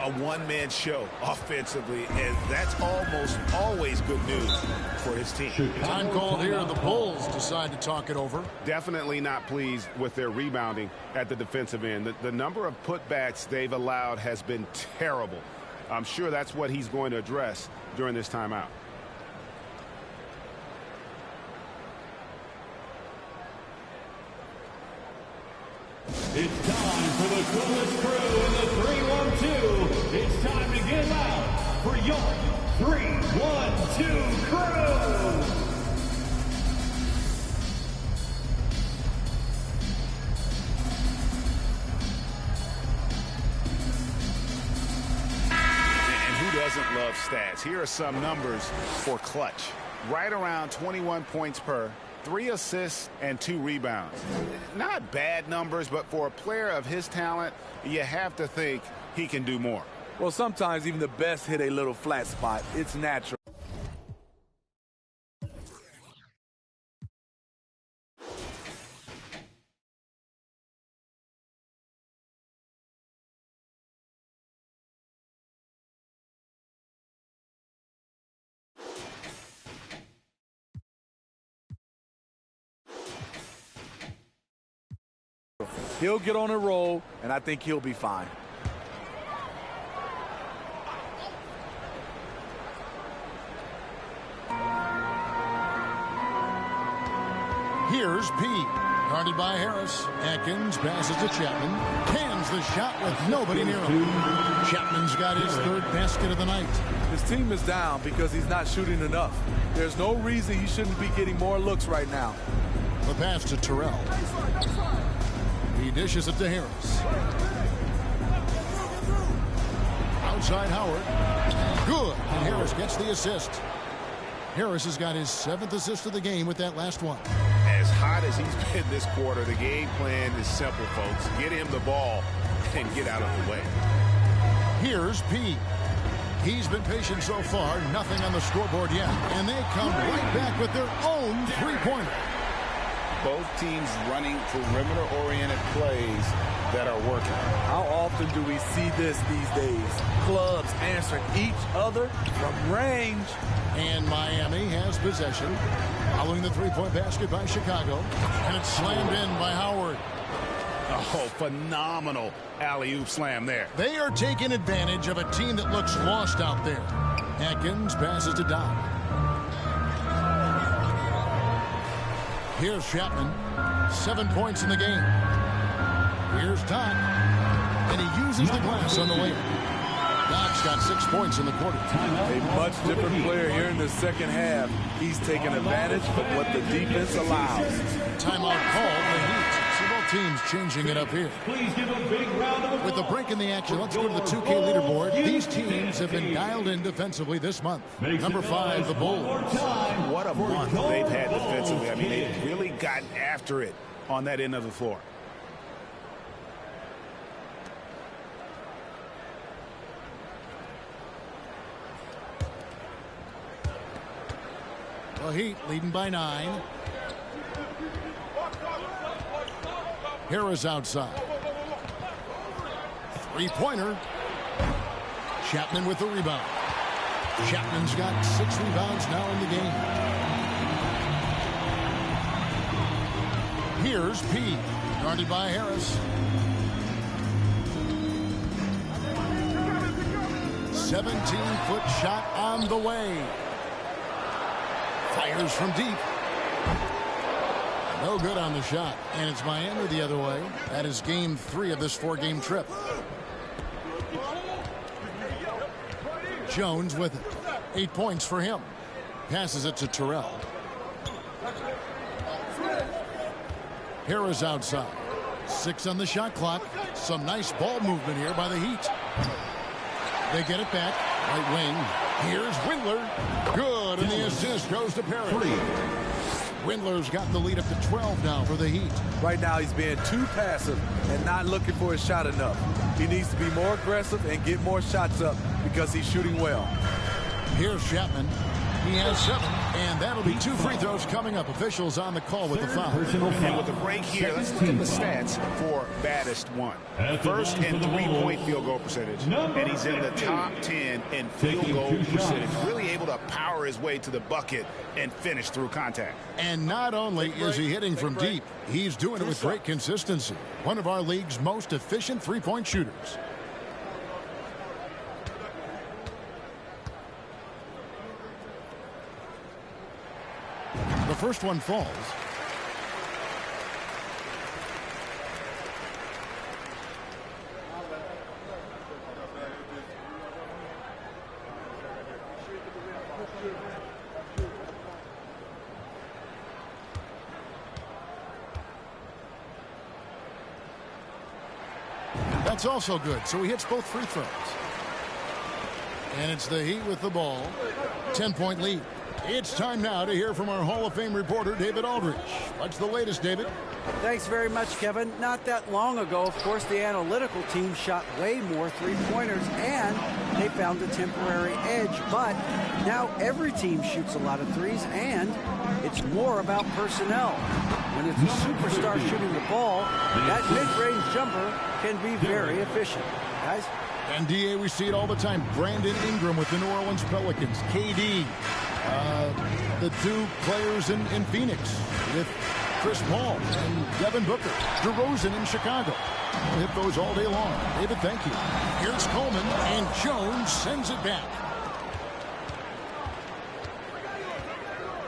A one-man show offensively, and that's almost always good news for his team. Time called here. The Bulls decide to talk it over. Definitely not pleased with their rebounding at the defensive end. The number of putbacks they've allowed has been terrible. I'm sure that's what he's going to address during this timeout. It's time for the coolest crew in the 3-1-2. It's time to get loud for your 3-1-2 crew. And who doesn't love stats? Here are some numbers for Clutch. Right around 21 points per, 3 assists and 2 rebounds. Not bad numbers, but for a player of his talent, you have to think he can do more. Well, sometimes even the best hit a little flat spot. It's natural. He'll get on a roll, and I think he'll be fine. Here's P. Guarded by Harris. Atkins passes to Chapman. Cans the shot with nobody near him. Chapman's got his 3rd basket of the night. His team is down because he's not shooting enough. There's no reason he shouldn't be getting more looks right now. The pass to Terrell. He dishes it to Harris. Outside Howard. Good. And Harris gets the assist. Harris has got his 7th assist of the game with that last one. As hot as he's been this quarter, the game plan is simple, folks. Get him the ball and get out of the way. Here's P. He's been patient so far. Nothing on the scoreboard yet. And they come right back with their own 3-pointer. both teams running perimeter-oriented plays that are working. How often do we see this these days? Clubs answering each other from range. And Miami has possession. Following the three-point basket by Chicago. And it's slammed in by Howard. Oh, phenomenal alley-oop slam there. They are taking advantage of a team that looks lost out there. Atkins passes to Doc. Here's Chapman. 7 points in the game. Here's Doc. And he uses the glass on the layup. Doc's got 6 points in the quarter. A much different player here in the second half. He's taking advantage of what the defense allows. Timeout called the Heat. So both teams changing it up here. Please give a big round of applause. With the break in the action, let's go to the 2K leaderboard. These teams have been dialed in defensively this month. Number 5, the Bulls. What a month they've had defensively. I mean, they've really gotten after it on that end of the floor. The Heat leading by 9. Harris outside. Three-pointer. Chapman with the rebound. Chapman's got 6 rebounds now in the game. Here's P. Guarded by Harris. 17-foot shot on the way. Fires from deep. No good on the shot. And it's Miami the other way. That is game 3 of this 4-game trip. Jones with 8 points for him. Passes it to Terrell. Harris outside. 6 on the shot clock. Some nice ball movement here by the Heat. They get it back. Right wing. Here's Windler. Good, and the assist goes to Perry. Windler's got the lead up to 12 now for the Heat. Right now he's being too passive and not looking for his shot enough. He needs to be more aggressive and get more shots up because he's shooting well. Here's Chapman. He has 7, and that'll be 2 free throws coming up. Officials on the call with the foul. And with the break here, let's look at the stats for baddest one. First in 3-point field goal percentage, and he's in the top 10 in field goal percentage. Really able to power his way to the bucket and finish through contact. And not only is he hitting from deep, he's doing it with great consistency. One of our league's most efficient 3-point shooters. The first one falls. That's also good. So he hits both free throws. And it's the Heat with the ball. 10-point lead. It's time now to hear from our Hall of Fame reporter, David Aldridge. What's the latest, David? Thanks very much, Kevin. Not that long ago, of course, the analytical team shot way more three-pointers, and they found a temporary edge. But now every team shoots a lot of threes, and it's more about personnel. When it's a superstar shooting the ball, that mid-range jumper can be very efficient. Guys? NBA, we see it all the time. Brandon Ingram with the New Orleans Pelicans. KD. The 2 players in Phoenix with Chris Paul and Devin Booker. DeRozan in Chicago. We'll hit those all day long. David, thank you. Here's Coleman, and Jones sends it back.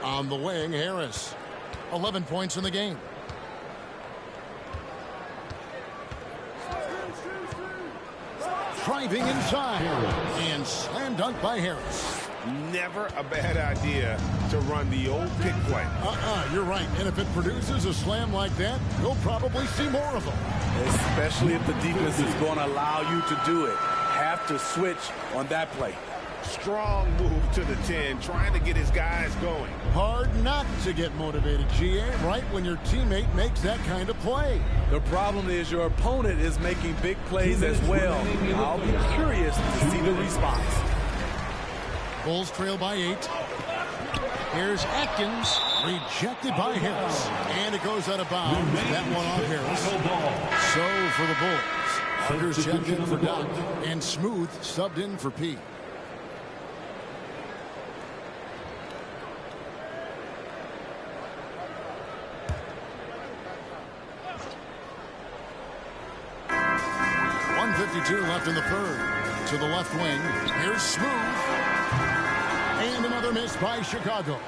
On the wing, Harris. 11 points in the game. Driving inside. And slam dunk by Harris. Never a bad idea to run the old pick play. You're right. And if it produces a slam like that, you'll probably see more of them. Especially if the defense is going to allow you to do it. Have to switch on that play. Strong move to the 10, trying to get his guys going. Hard not to get motivated, GA, right when your teammate makes that kind of play. The problem is your opponent is making big plays as well. I'll be curious to see the response. Bulls trail by 8. Here's Atkins. Rejected by Harris. And it goes out of bounds. That one off Harris. So for the Bulls, Parker's checked in for Doc. And Smooth subbed in for P. .152 left in the third. To the left wing. Here's Smooth. And another miss by Chicago.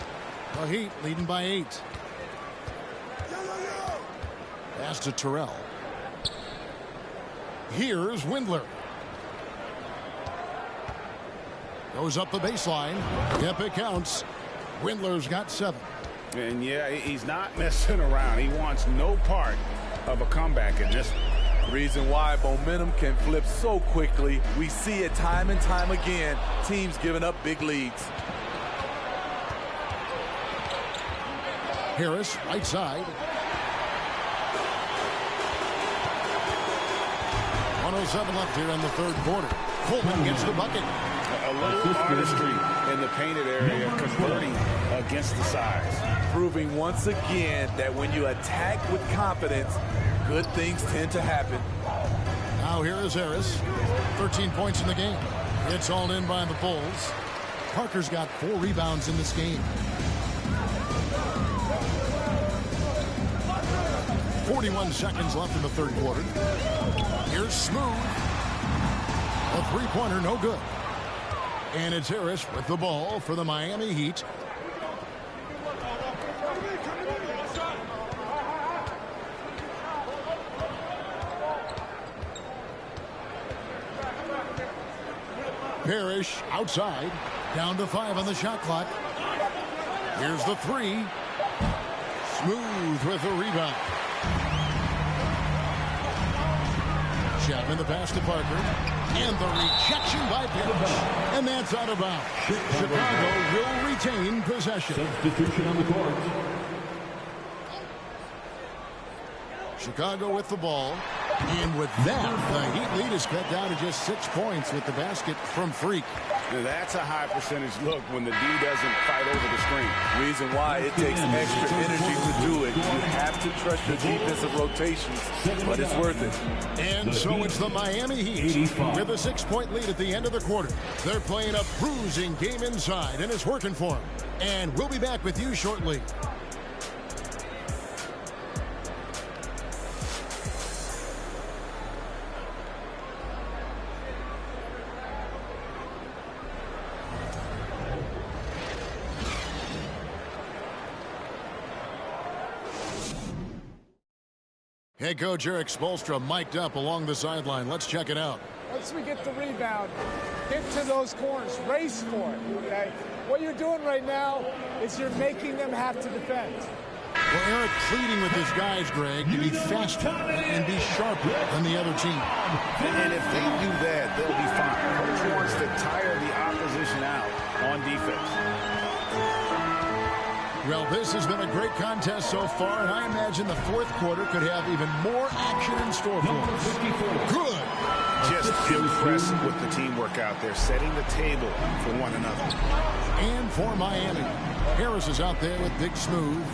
The Heat leading by 8. Pass to Terrell. Here's Windler. Goes up the baseline. Yep, it counts. Windler's got 7. And yeah, he's not messing around. He wants no part of a comeback in this. Reason why momentum can flip so quickly. We see it time and time again. Teams giving up big leads. Harris, right side. 1:07 left here in the third quarter. Coleman gets the bucket. A little artistry in the painted area, converting against the size. Proving once again that when you attack with confidence, good things tend to happen. Now here is Harris. 13 points in the game. It's all in by the Bulls. Parker's got 4 rebounds in this game. 41 seconds left in the third quarter. Here's Smooth. A three-pointer, no good. And it's Harris with the ball for the Miami Heat. Parrish outside. Down to 5 on the shot clock. Here's the 3. Smooth with the rebound. Chapman the pass to Parker. And the rejection by Parrish. And that's out of bounds. Chicago will retain possession. Substitution on the court. Chicago with the ball. And with that, the Heat lead is cut down to just 6 points with the basket from Freak. Now that's a high percentage look when the D doesn't fight over the screen. Reason why it takes extra energy to do it. You have to trust your defensive rotations, but it's worth it. And so it's the Miami Heat with a 6-point lead at the end of the quarter. They're playing a bruising game inside, and it's working for them. And we'll be back with you shortly. Head coach Eric Spoelstra mic'd up along the sideline. Let's check it out. Once we get the rebound, get to those corners, race for it, okay? What you're doing right now is you're making them have to defend. Well, Eric pleading with his guys, Greg, to be faster and be sharper than the other team. And if they do that, they'll be fine. Coach wants to tire the opposition out on defense. Well, this has been a great contest so far, and I imagine the fourth quarter could have even more action in store for us. Good. Just impressive with the teamwork out there, setting the table for one another. And for Miami, Harris is out there with Big Smooth,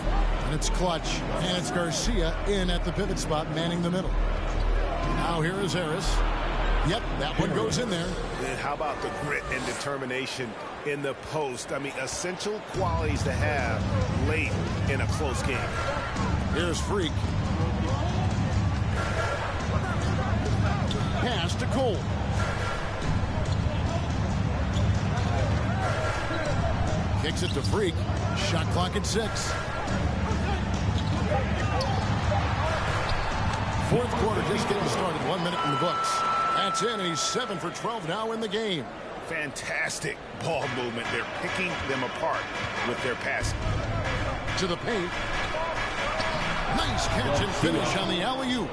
and it's Clutch, and it's Garcia in at the pivot spot, manning the middle. Now here is Harris. Yep, that one goes in there. And how about the grit and determination in the post? I mean, essential qualities to have late in a close game. Here's Freak. Pass to Cole. Kicks it to Freak. Shot clock at 6. Fourth quarter just getting started. 1 minute in the books. That's in, and he's 7 for 12 now in the game. Fantastic ball movement. They're picking them apart with their passing. To the paint. Nice catch and finish on the alley-oop.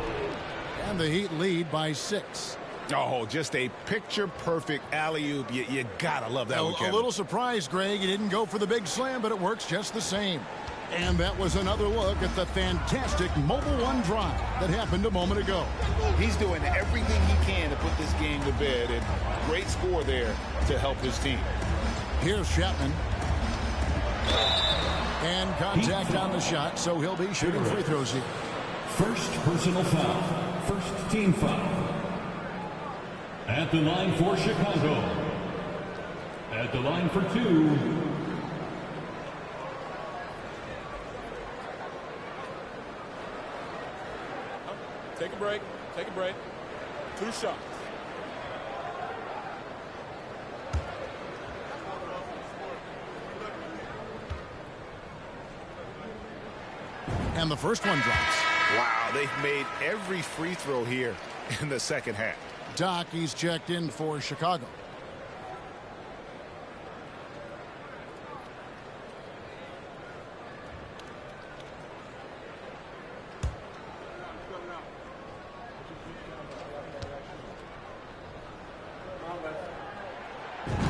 And the Heat lead by 6. Oh, just a picture-perfect alley-oop. You gotta love that one, Kevin. A little surprised, Greg. He didn't go for the big slam, but it works just the same. And that was another look at the fantastic Mobile One drive that happened a moment ago. He's doing everything he can to put this game to bed, and great score there to help his team. Here's Chapman. And contact on the shot, so he'll be shooting free throws here. First personal foul. First team foul. At the line for Chicago. At the line for 2. Take a break. Take a break. 2 shots. And the first one drops. Wow, they've made every free throw here in the second half. Doc, he's checked in for Chicago.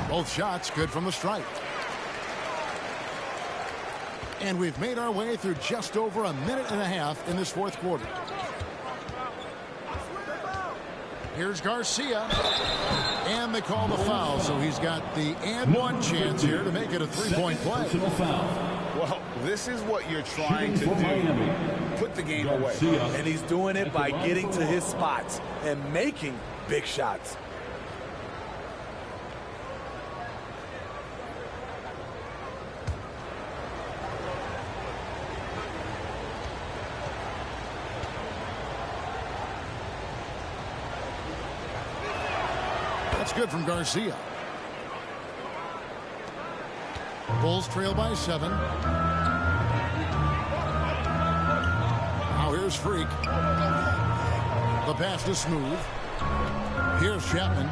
Both shots good from the stripe. And we've made our way through just over a minute and a half in this fourth quarter. Here's Garcia. And they call the foul, so he's got the and one chance here to make it a three-point play. Well, this is what you're trying to do. Put the game away. And he's doing it by getting to his spots and making big shots. That's good from Garcia. Bulls trail by 7. Now here's Freak. The pass is smooth. Here's Chapman.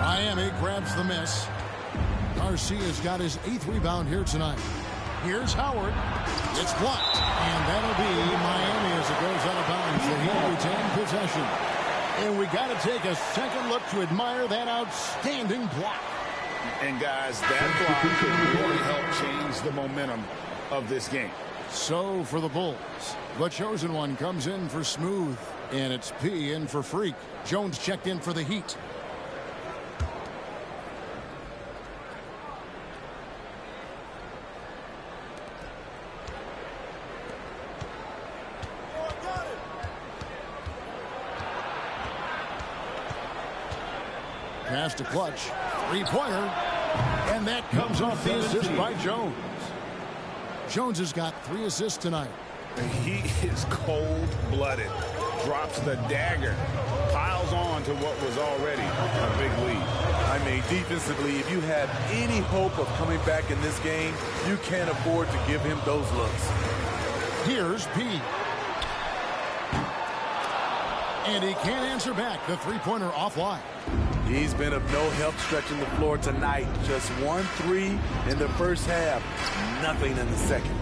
Miami grabs the miss. Garcia's got his 8th rebound here tonight. Here's Howard. It's blocked. And that'll be Miami as it goes out of bounds. The Heat retain possession. And we got to take a second look to admire that outstanding block. And guys, that block could really help change the momentum of this game. So for the Bulls, the chosen one comes in for Smooth, and it's P in for Freak. Jones checked in for the Heat. Pass to Clutch. Three-pointer. And that comes off the assist by Jones. Jones has got 3 assists tonight. He is cold-blooded. Drops the dagger. Piles on to what was already a big lead. I mean, defensively, if you have any hope of coming back in this game, you can't afford to give him those looks. Here's P. And he can't answer back. The three-pointer offline. He's been of no help stretching the floor tonight. Just 1 3 in the first half. Nothing in the second.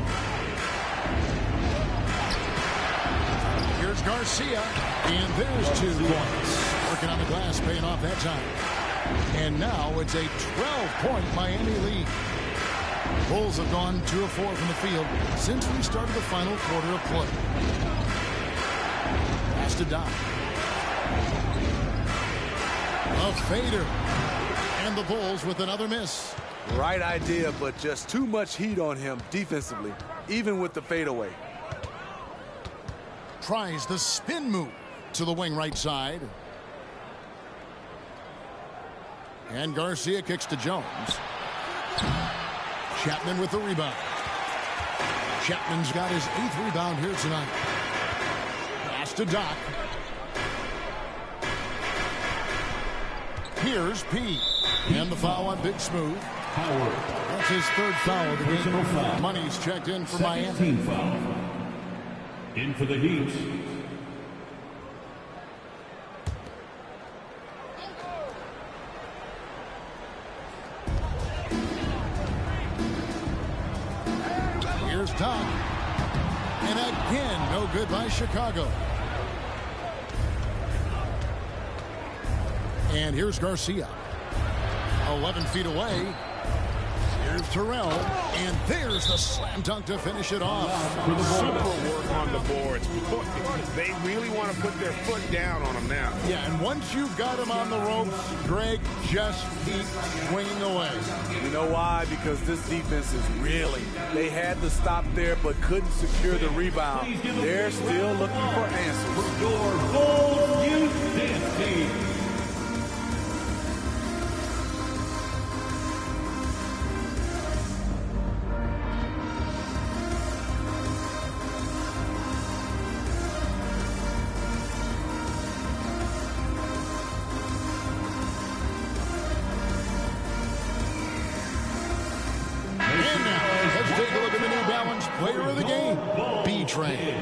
Here's Garcia. And there's 2 points. Working on the glass, paying off that time. And now it's a 12-point Miami lead. Bulls have gone 2 of 4 from the field since we started the final quarter of play. Pass to Doc. A fader. And the Bulls with another miss. Right idea, but just too much heat on him defensively, even with the fadeaway. Tries the spin move to the wing right side. And Garcia kicks to Jones. Chapman with the rebound. Chapman's got his 8th rebound here tonight. Pass to Doc. Here's P. And the foul on Big Smooth. Howard. That's his 3rd foul of the game. Foul. Money's checked in for Miami. Team foul. In for the Heat. Here's Doc. And again, no good by Chicago. And here's Garcia. 11 feet away. Here's Terrell, and there's the slam dunk to finish it off. Super work on the boards. They really want to put their foot down on them now. Yeah, and once you've got him on the ropes, Greg, just keep swinging away. You know why? Because this defense is really, they had to stop there but couldn't secure the rebound. They're still looking for answers. Your Bulls Youth Dance Team. Player of the game, B-Train.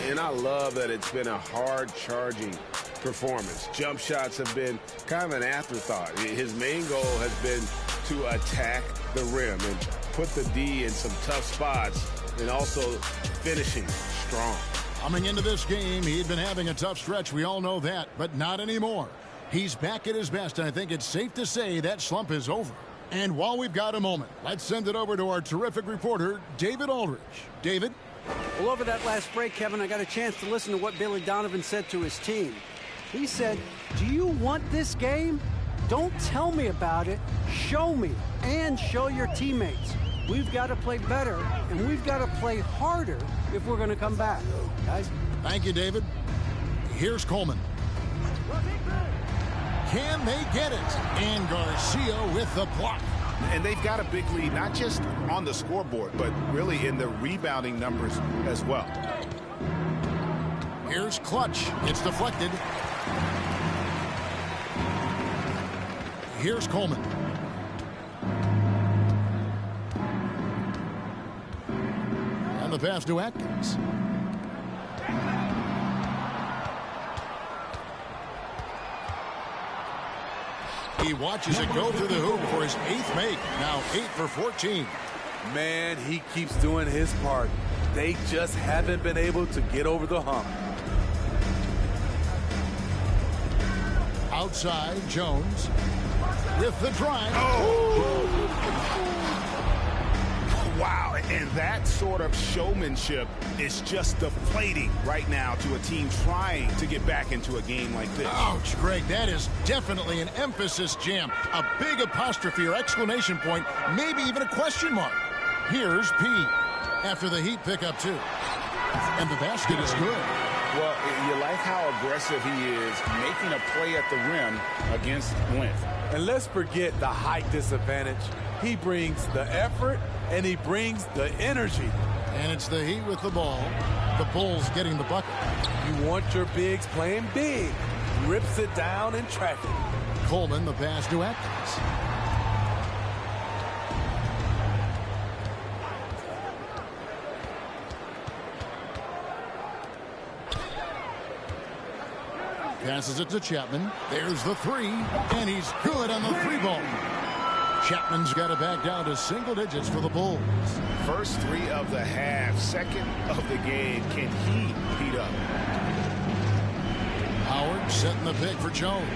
And I love that it's been a hard-charging performance. Jump shots have been kind of an afterthought. His main goal has been to attack the rim and put the D in some tough spots and also finishing strong. Coming into this game, he'd been having a tough stretch. We all know that, but not anymore. He's back at his best, and I think it's safe to say that slump is over. And while we've got a moment, let's send it over to our terrific reporter, David Aldridge. David? Well, over that last break, Kevin, I got a chance to listen to what Billy Donovan said to his team. He said, do you want this game? Don't tell me about it. Show me and show your teammates. We've got to play better, and we've got to play harder if we're going to come back. Guys? Thank you, David. Here's Coleman. Can they get it? And Garcia with the block. And they've got a big lead, not just on the scoreboard, but really in the rebounding numbers as well. Here's Clutch. It's deflected. Here's Coleman. And the pass to Atkins. He watches it go through the hoop for his 8th make. Now 8 for 14. Man, he keeps doing his part. They just haven't been able to get over the hump. Outside, Jones with the drive. Wow, and that sort of showmanship is just deflating right now to a team trying to get back into a game like this. Ouch, Greg, that is definitely an emphasis jam. A big apostrophe or exclamation point, maybe even a question mark. Here's P after the Heat pick up 2. And the basket is good. Well, you like how aggressive he is making a play at the rim against length. And let's forget the height disadvantage. He brings the effort and he brings the energy. And it's the Heat with the ball. The Bulls getting the bucket. You want your bigs playing big. Rips it down in traffic. Coleman, the pass to Atkins. Passes it to Chapman. There's the 3, and he's good on the 3-ball. Chapman's got it back down to single digits for the Bulls. First 3 of the half, second of the game. Can he heat up? Howard setting the pick for Jones.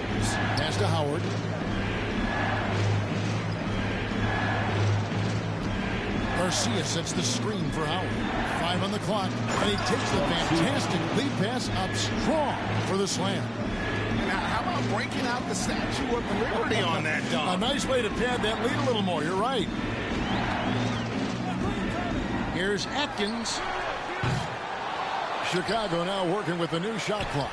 Pass to Howard. Garcia sets the screen for Howard. 5 on the clock, and he takes the fantastic lead pass up strong for the slam. Now, how about breaking out the Statue of Liberty on that dunk? A nice way to pad that lead a little more. You're right. Here's Atkins. Chicago now working with the new shot clock.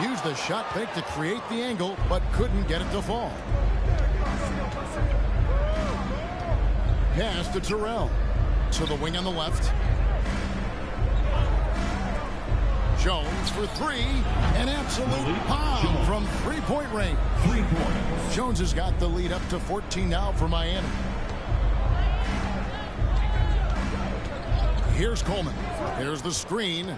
Used the shot fake to create the angle, but couldn't get it to fall. Pass to Terrell. To the wing on the left. Jones for 3. An absolute bomb from 3-point range. 3 points. Jones has got the lead up to 14 now for Miami. Here's Coleman. Here's the screen.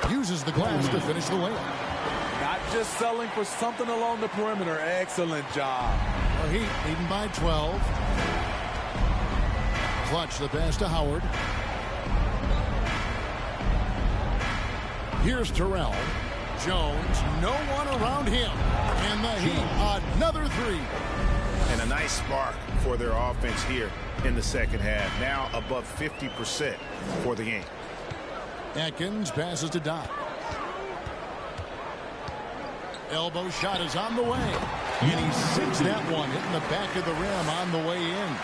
Uses the glass to finish the layup. Not just selling for something along the perimeter. Excellent job. The Heat leading by 12. Clutch the pass to Howard. Here's Terrell. Jones, no one around him. And the Heat, another three. And a nice spark for their offense here in the second half. Now above 50% for the game. Atkins passes to Doc. Elbow shot is on the way. And he sinks that one, hitting the back of the rim on the way in.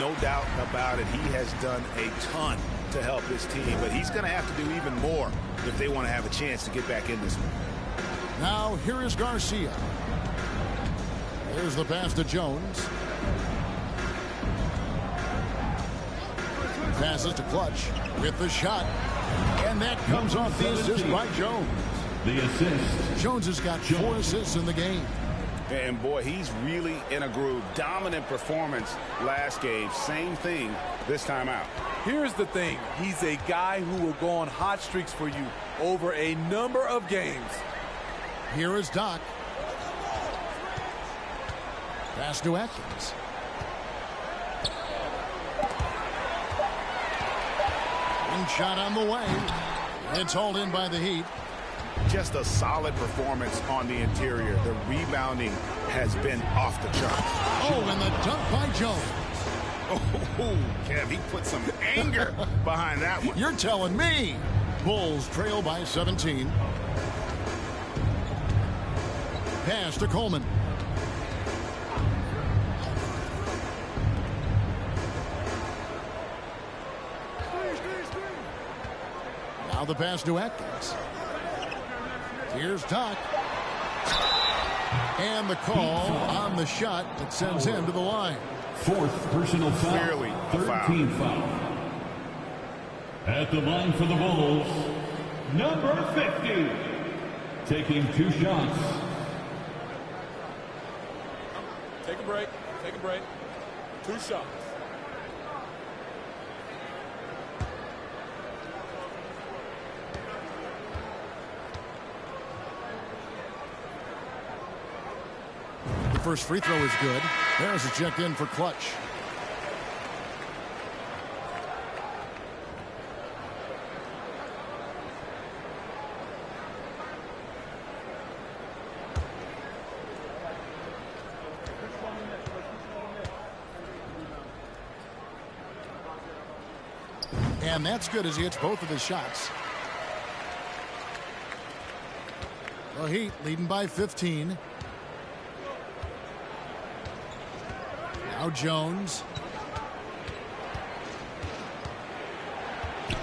No doubt about it. He has done a ton to help his team, but he's going to have to do even more if they want to have a chance to get back in this one. Now here is Garcia. There's the pass to Jones. Passes to Clutch with the shot. And that comes off the assist by Jones. The assist. Jones has got 4 assists in the game. And boy, he's really in a groove. Dominant performance last game. Same thing this time out. Here's the thing. He's a guy who will go on hot streaks for you over a number of games. Here is Doc. Pass to Atkins. One shot on the way. It's hauled in by the Heat. Just a solid performance on the interior. The rebounding has been off the charts. Oh, and the dunk by Jones. Oh, Kev, he put some anger behind that one. You're telling me. Bulls trail by 17. Pass to Coleman. Now the pass to Atkins. Here's Doc. And the call on the shot that sends him to the line. 4th personal foul. Clearly a 13 foul. At the line for the Bulls, number 50. Taking 2 shots. Take a break. Take a break. 2 shots. The first free throw is good. Harris is checked in for Clutch. And that's good as he hits both of his shots. The Heat leading by 15. Now Jones.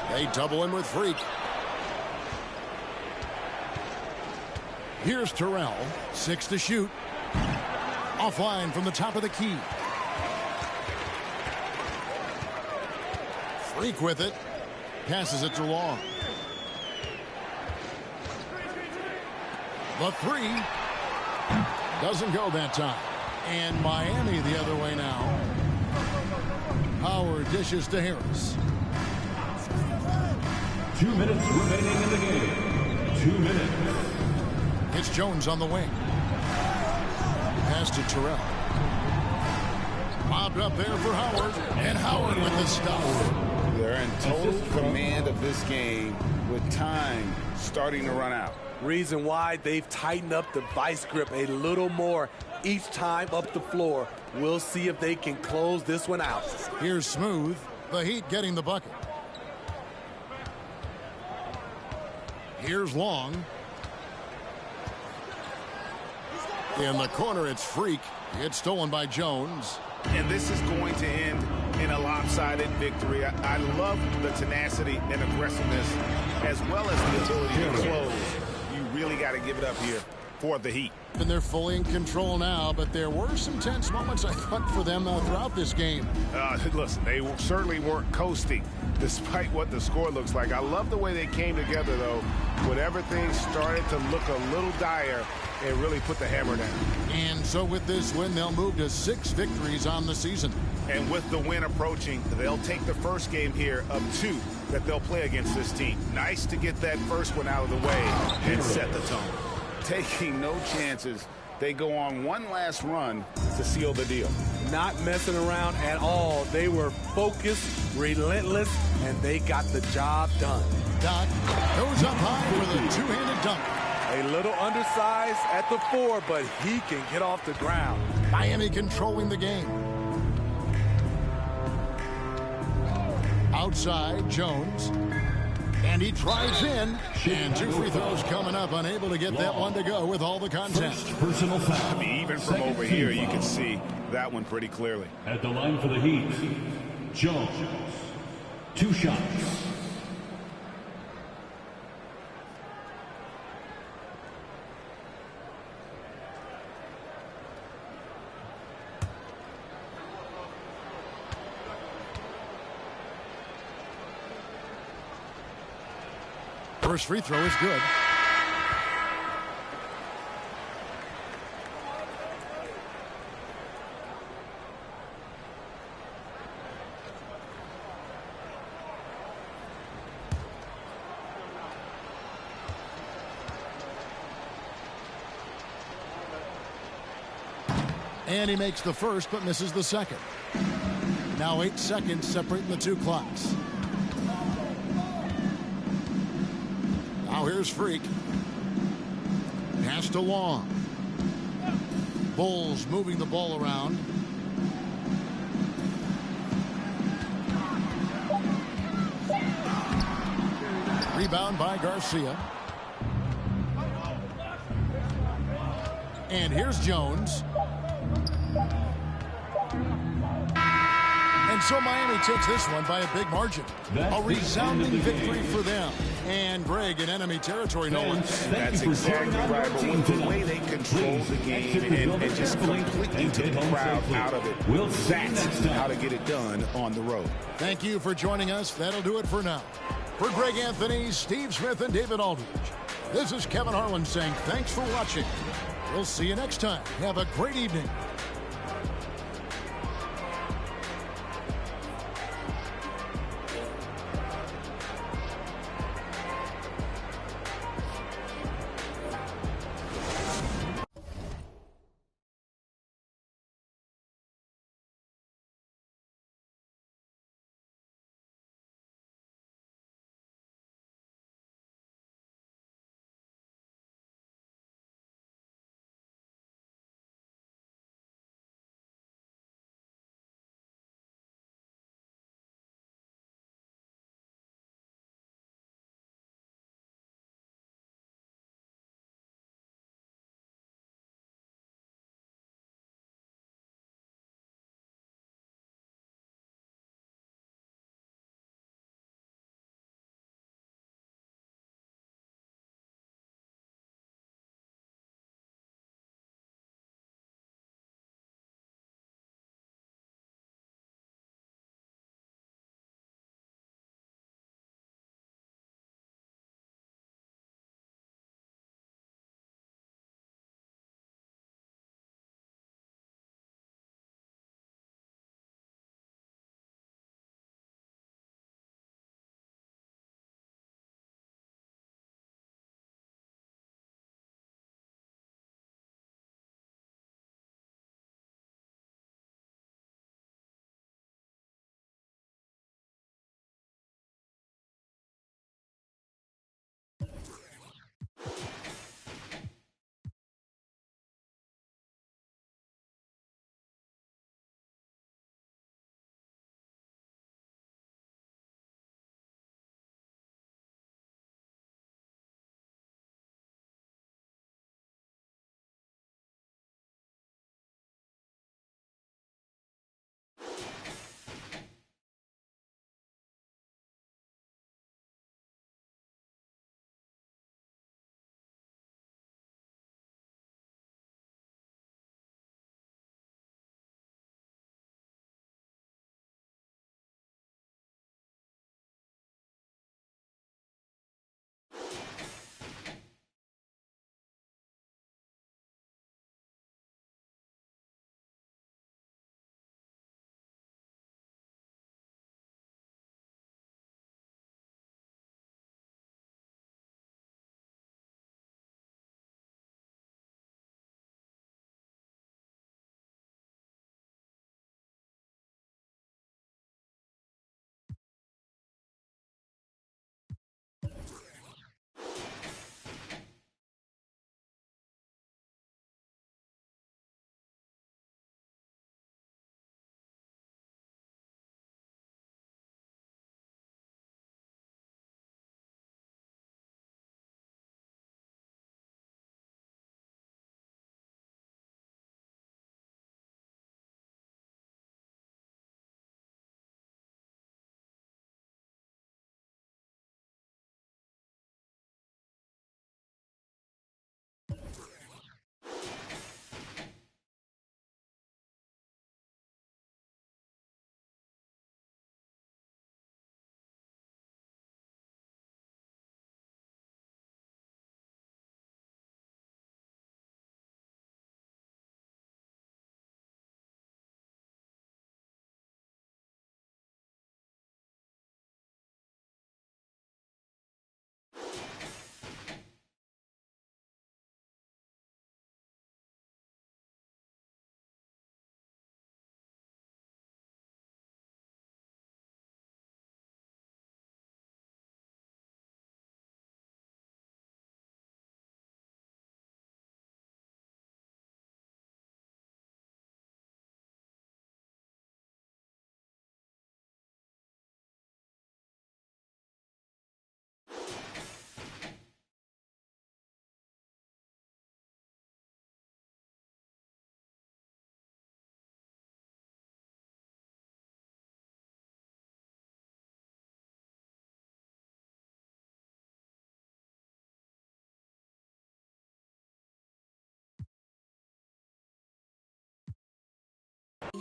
They double him with Freak. Here's Terrell. 6 to shoot. Offline from the top of the key. Freak with it. Passes it to Long. The 3 doesn't go that time. And Miami the other way now. Howard dishes to Harris. 2 minutes remaining in the game. 2 minutes. It's Jones on the wing. Pass to Terrell. Mobbed up there for Howard. And Howard with the stuff. They're in total command of this game with time starting to run out. Reason why they've tightened up the vice grip a little more each time up the floor. We'll see if they can close this one out. Here's Smooth. The Heat getting the bucket. Here's Long. In the corner, it's Freak. It's stolen by Jones. And this is going to end in a lopsided victory. I love the tenacity and aggressiveness as well as the ability to close. You really got to give it up here for the Heat. And they're fully in control now, but there were some tense moments, I thought, for them throughout this game. Listen, they certainly weren't coasting despite what the score looks like. I love the way they came together, though, when everything started to look a little dire and really put the hammer down. And so with this win, they'll move to 6 victories on the season. And with the win approaching, they'll take the first game here of 2 that they'll play against this team. Nice to get that first one out of the way and set the tone. Taking no chances, they go on one last run to seal the deal. not messing around at all. They were focused, relentless, and they got the job done. Doc goes up high with a two-handed dunk. A little undersized at the 4, but he can get off the ground. Miami controlling the game. Outside, Jones. And he drives in. And 2 free throws coming up. Unable to get that one to go with all the contact. Personal foul. I mean, even from over here, you can see that one pretty clearly. At the line for the Heat, Jones. 2 shots. First free throw is good. And he makes the first but misses the second. Now 8 seconds separating the 2 clocks. Now here's Freak. Pass to Long. Bulls moving the ball around. Rebound by Garcia. And here's Jones. And so Miami takes this one by a big margin. A resounding victory for them. And Greg in enemy territory, no one. That's exactly right. But with the way they control the game and just completely took the crowd out of it, that's how to get it done on the road. Thank you for joining us. That'll do it for now. For Greg Anthony, Steve Smith, and David Aldridge, this is Kevin Harlan saying thanks for watching. We'll see you next time. Have a great evening.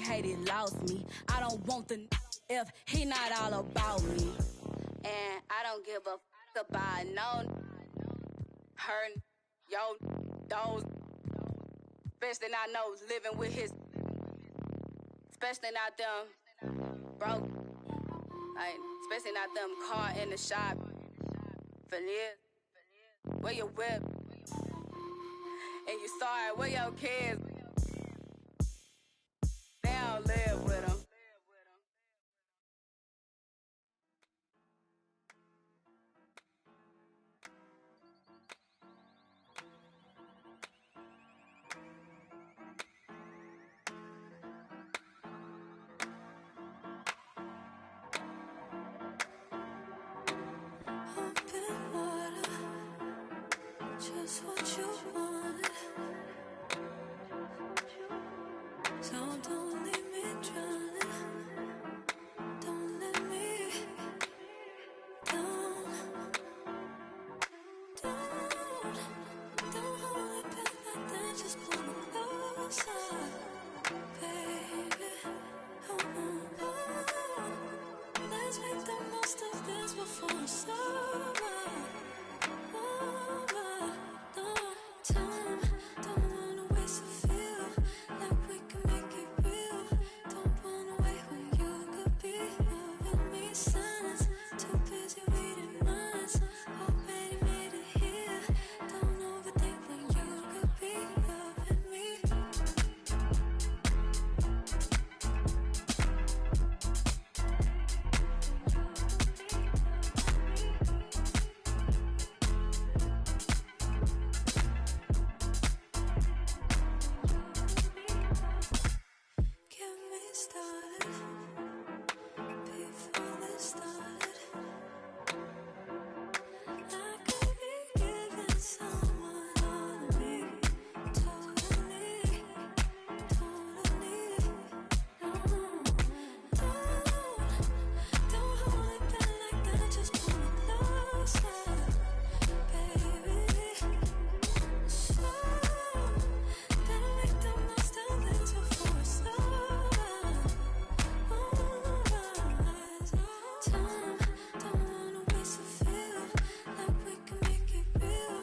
hate he lost me. I don't want the if he not all about me. And I don't give a fuck about no her, yo, those. Especially not know living with his. Especially not them broke. Like, especially not them caught in the shop. For live. Where your whip. And you saw it, where your kids. They don't live with them. Just what you want. So don't leave me drowning. Don't let me down. Don't hold it back like that. Just pull me closer, baby. Let's make the most of this before it's over. Don't wanna waste a feel like we can make it real. Don't wanna wait when you could be loving me. Silence, too busy reading minds. Already made it here. Don't overthink when you could be loving me. Get me started before this started. I could be giving someone all of me, totally. Don't hold it back like that. Just pull me closer, baby. So better make the most of this before it's over. Time, don't wanna waste a feel like we can make it real.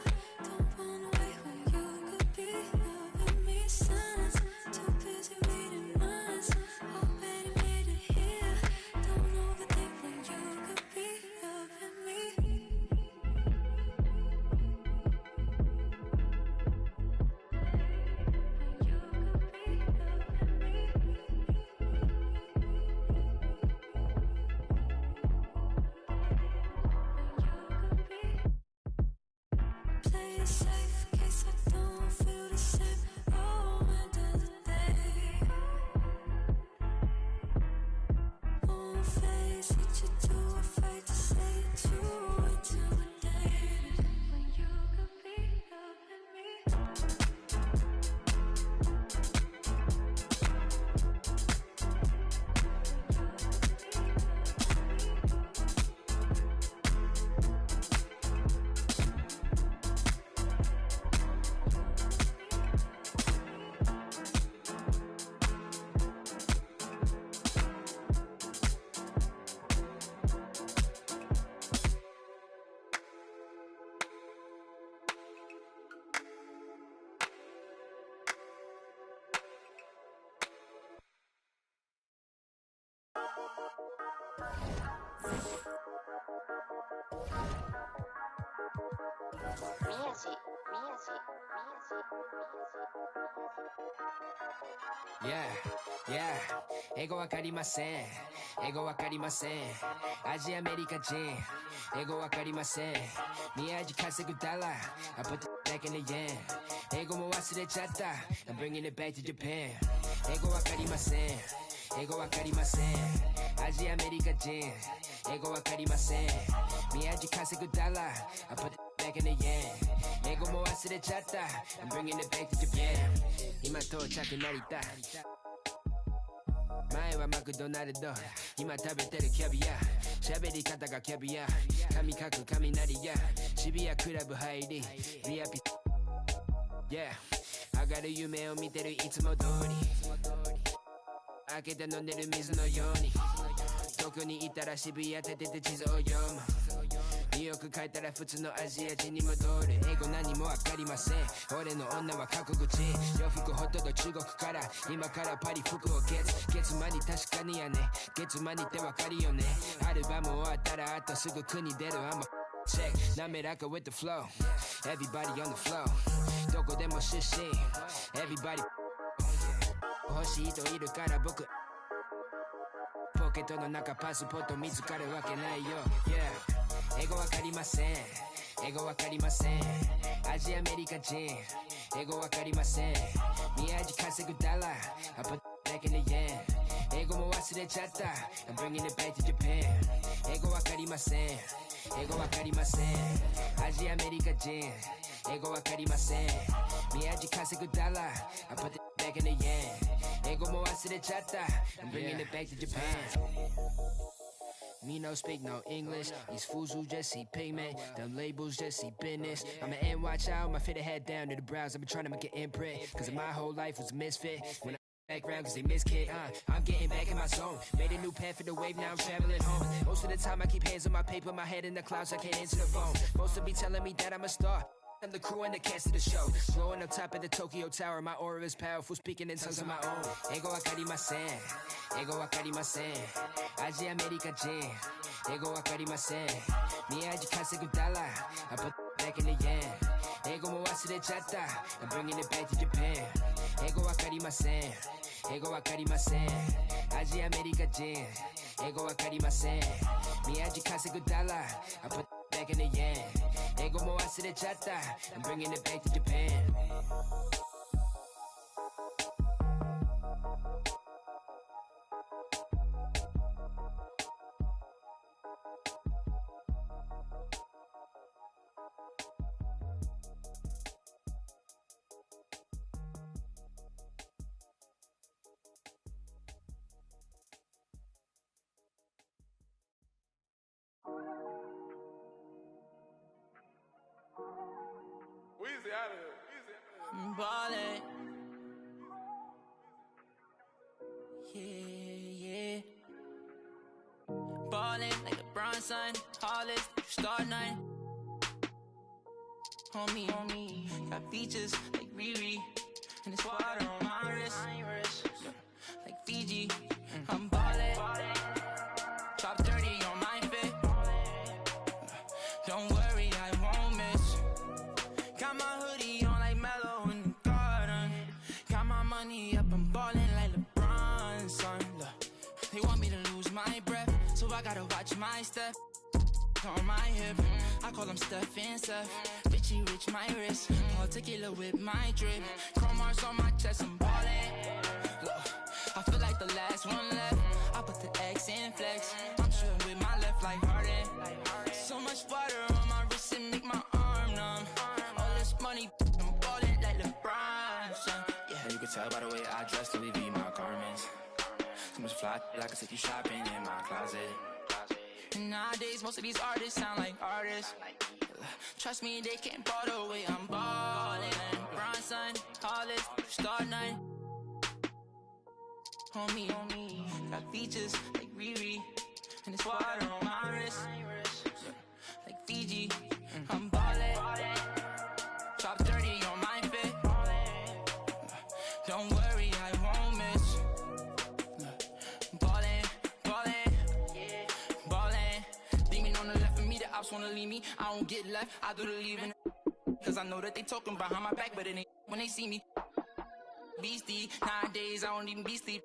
Don't wanna wait when you could be loving me. Silence, too busy reading minds. Already made it here. Don't overthink when you could be loving me. Play it safe in case I don't feel the same. Oh, end of the day. Won't face it, you're too afraid to say it. Too intimidated when you could be loving me. Yeah, 英語わかりません。英語わかりません。アジアメリカ人。英語わかりません。宮地稼ぐダラ。I put the back in the yen。英語も忘れちゃった。I'm bringing it back to Japan。英語わかりません。英語わかりません。アジアアメリカ人。英語わかりません。宮地稼ぐダラ。I put the back in the yen。英語も忘れちゃった。I'm bringing it back to Japan。今到着成田。前はマクドナルド今食べてるキャビア喋り方がキャビア髪かく雷や渋谷クラブ入りビアピ Yeah 上がる夢を見てるいつも通り開けて飲んでる水のように東京に行ったら渋谷立てて地図を読むニューヨーク帰ったら普通のアジア人に戻る英語何もわかりません俺の女は韓国人洋服ほとんど中国から今からパリ服を月間に確かにやね月間にってわかるよねアルバム終わったらあとすぐ国出る I'm a check 滑らか with the flow Everybody on the flow どこでも出身 Everybody 欲しい人いるから僕ポケットの中パスポート見つかるわけないよ、yeah英語わかりません英語わかりませんアジアアメリカ人英語わかりません宮地稼ぐダラ I put back in the yen 英語も忘れちゃった I'm bringing it back to Japan 英語わかりません英語わかりませんアジアアメリカ人英語わかりません宮地稼ぐダラ I put back in the yen 英語も忘れちゃった I'm bringing it back to Japan Me no speak no English. These fools who just see pigment. Them labels just see business. I'm an NY child, my fit head down to the brows. I've been trying to make an imprint. Cause my whole life was a misfit. When I background cause they miss kid, I'm getting back in my zone. Made a new path for the wave, now I'm traveling home. Most of the time I keep hands on my paper, my head in the clouds, I can't answer the phone. Most of be telling me that I'm a star. I'm the crew and the cast of the show. Blowing up top of the Tokyo Tower. My aura is powerful, speaking in tongues of my own. Ego wakarimasen. Ego wakarimasen. Asia America Jin. Ego wakarimasen. Miyaji kasegu dollar. I put back in the yen. Ego mo wasurechatta. I'm bringing it back to Japan. Ego wakarimasen. Ego wakarimasen. Asia America Jin. Ego wakarimasen. Miyaji kasegu dollar. I put back in the yen. Ego mo wasurechatta. I'm bringing it back to Japan. Weezy out of here. I'm ballin'. Yeah. Ballin' like LeBron, son. Hollis, star nine. Homie. Got features like Riri. And it's water on my wrist. Like Fiji. I'm ballin'. Top 30 on my fit. Don't worry, I won't miss. Got my hoodie on like Mellow in the garden. Got my money up, I'm ballin' like LeBron, son. Look, they want me to lose my breath, so I gotta watch my step. On my hip, I call them Steph and Seth. Bitchy rich, my wrist. Particular with my drip. Chrome marks on my chest, I'm ballin'. Look, I feel like the last one left. I put the X in flex. I'm shooting with my left like Harden. So much butter on my wrist and make my arm numb. All this money, I'm ballin' like LeBron, son. Yeah, you can tell by the way I dress to leave my garments. Too much fly, I can take you shopping in my closet. And nowadays, most of these artists sound like artists. Trust me, they can't ball the way I'm ballin'. Bronson, Hollis, star nine. Homie, got features like Riri. And it's water on my wrist. Like Fiji, I'm ballin'. Top 30 on my fit. Don't worry, I won't miss. Ballin'. Demon on the left of me, the ops wanna leave me. I don't get left, I do the leaving. Cause I know that they talking behind my back, but it ain't when they see me. Beastie, nowadays I don't even be sleep.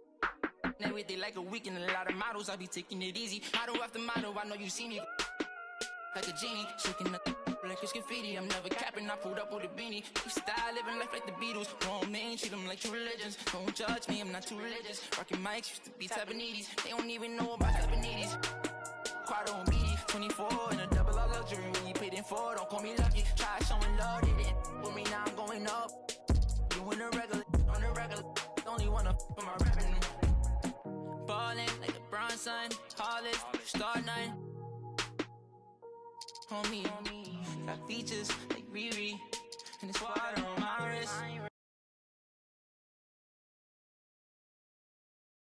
Everything like a weekend, a lot of models, I be taking it easy. Model after model, I know you see me. Like a genie, shaking the like it's graffiti. I'm never capping, I pulled up with a beanie. You style living life like the Beatles. Wrong man, treat them like true religions. Don't judge me, I'm not too religious. Rockin' mics used to be Tabanetes. They don't even know about Tabanetes. Quad on BD, 24 in a double R luxury. When you paid in for, don't call me lucky. Try showing love, they didn't with me, now I'm going up. You in a regular, on a regular. Only wanna for my revenue. Ballin' like LeBron, son. Hollis, star nine. Homie, got features like Riri. And it's water on my wrist.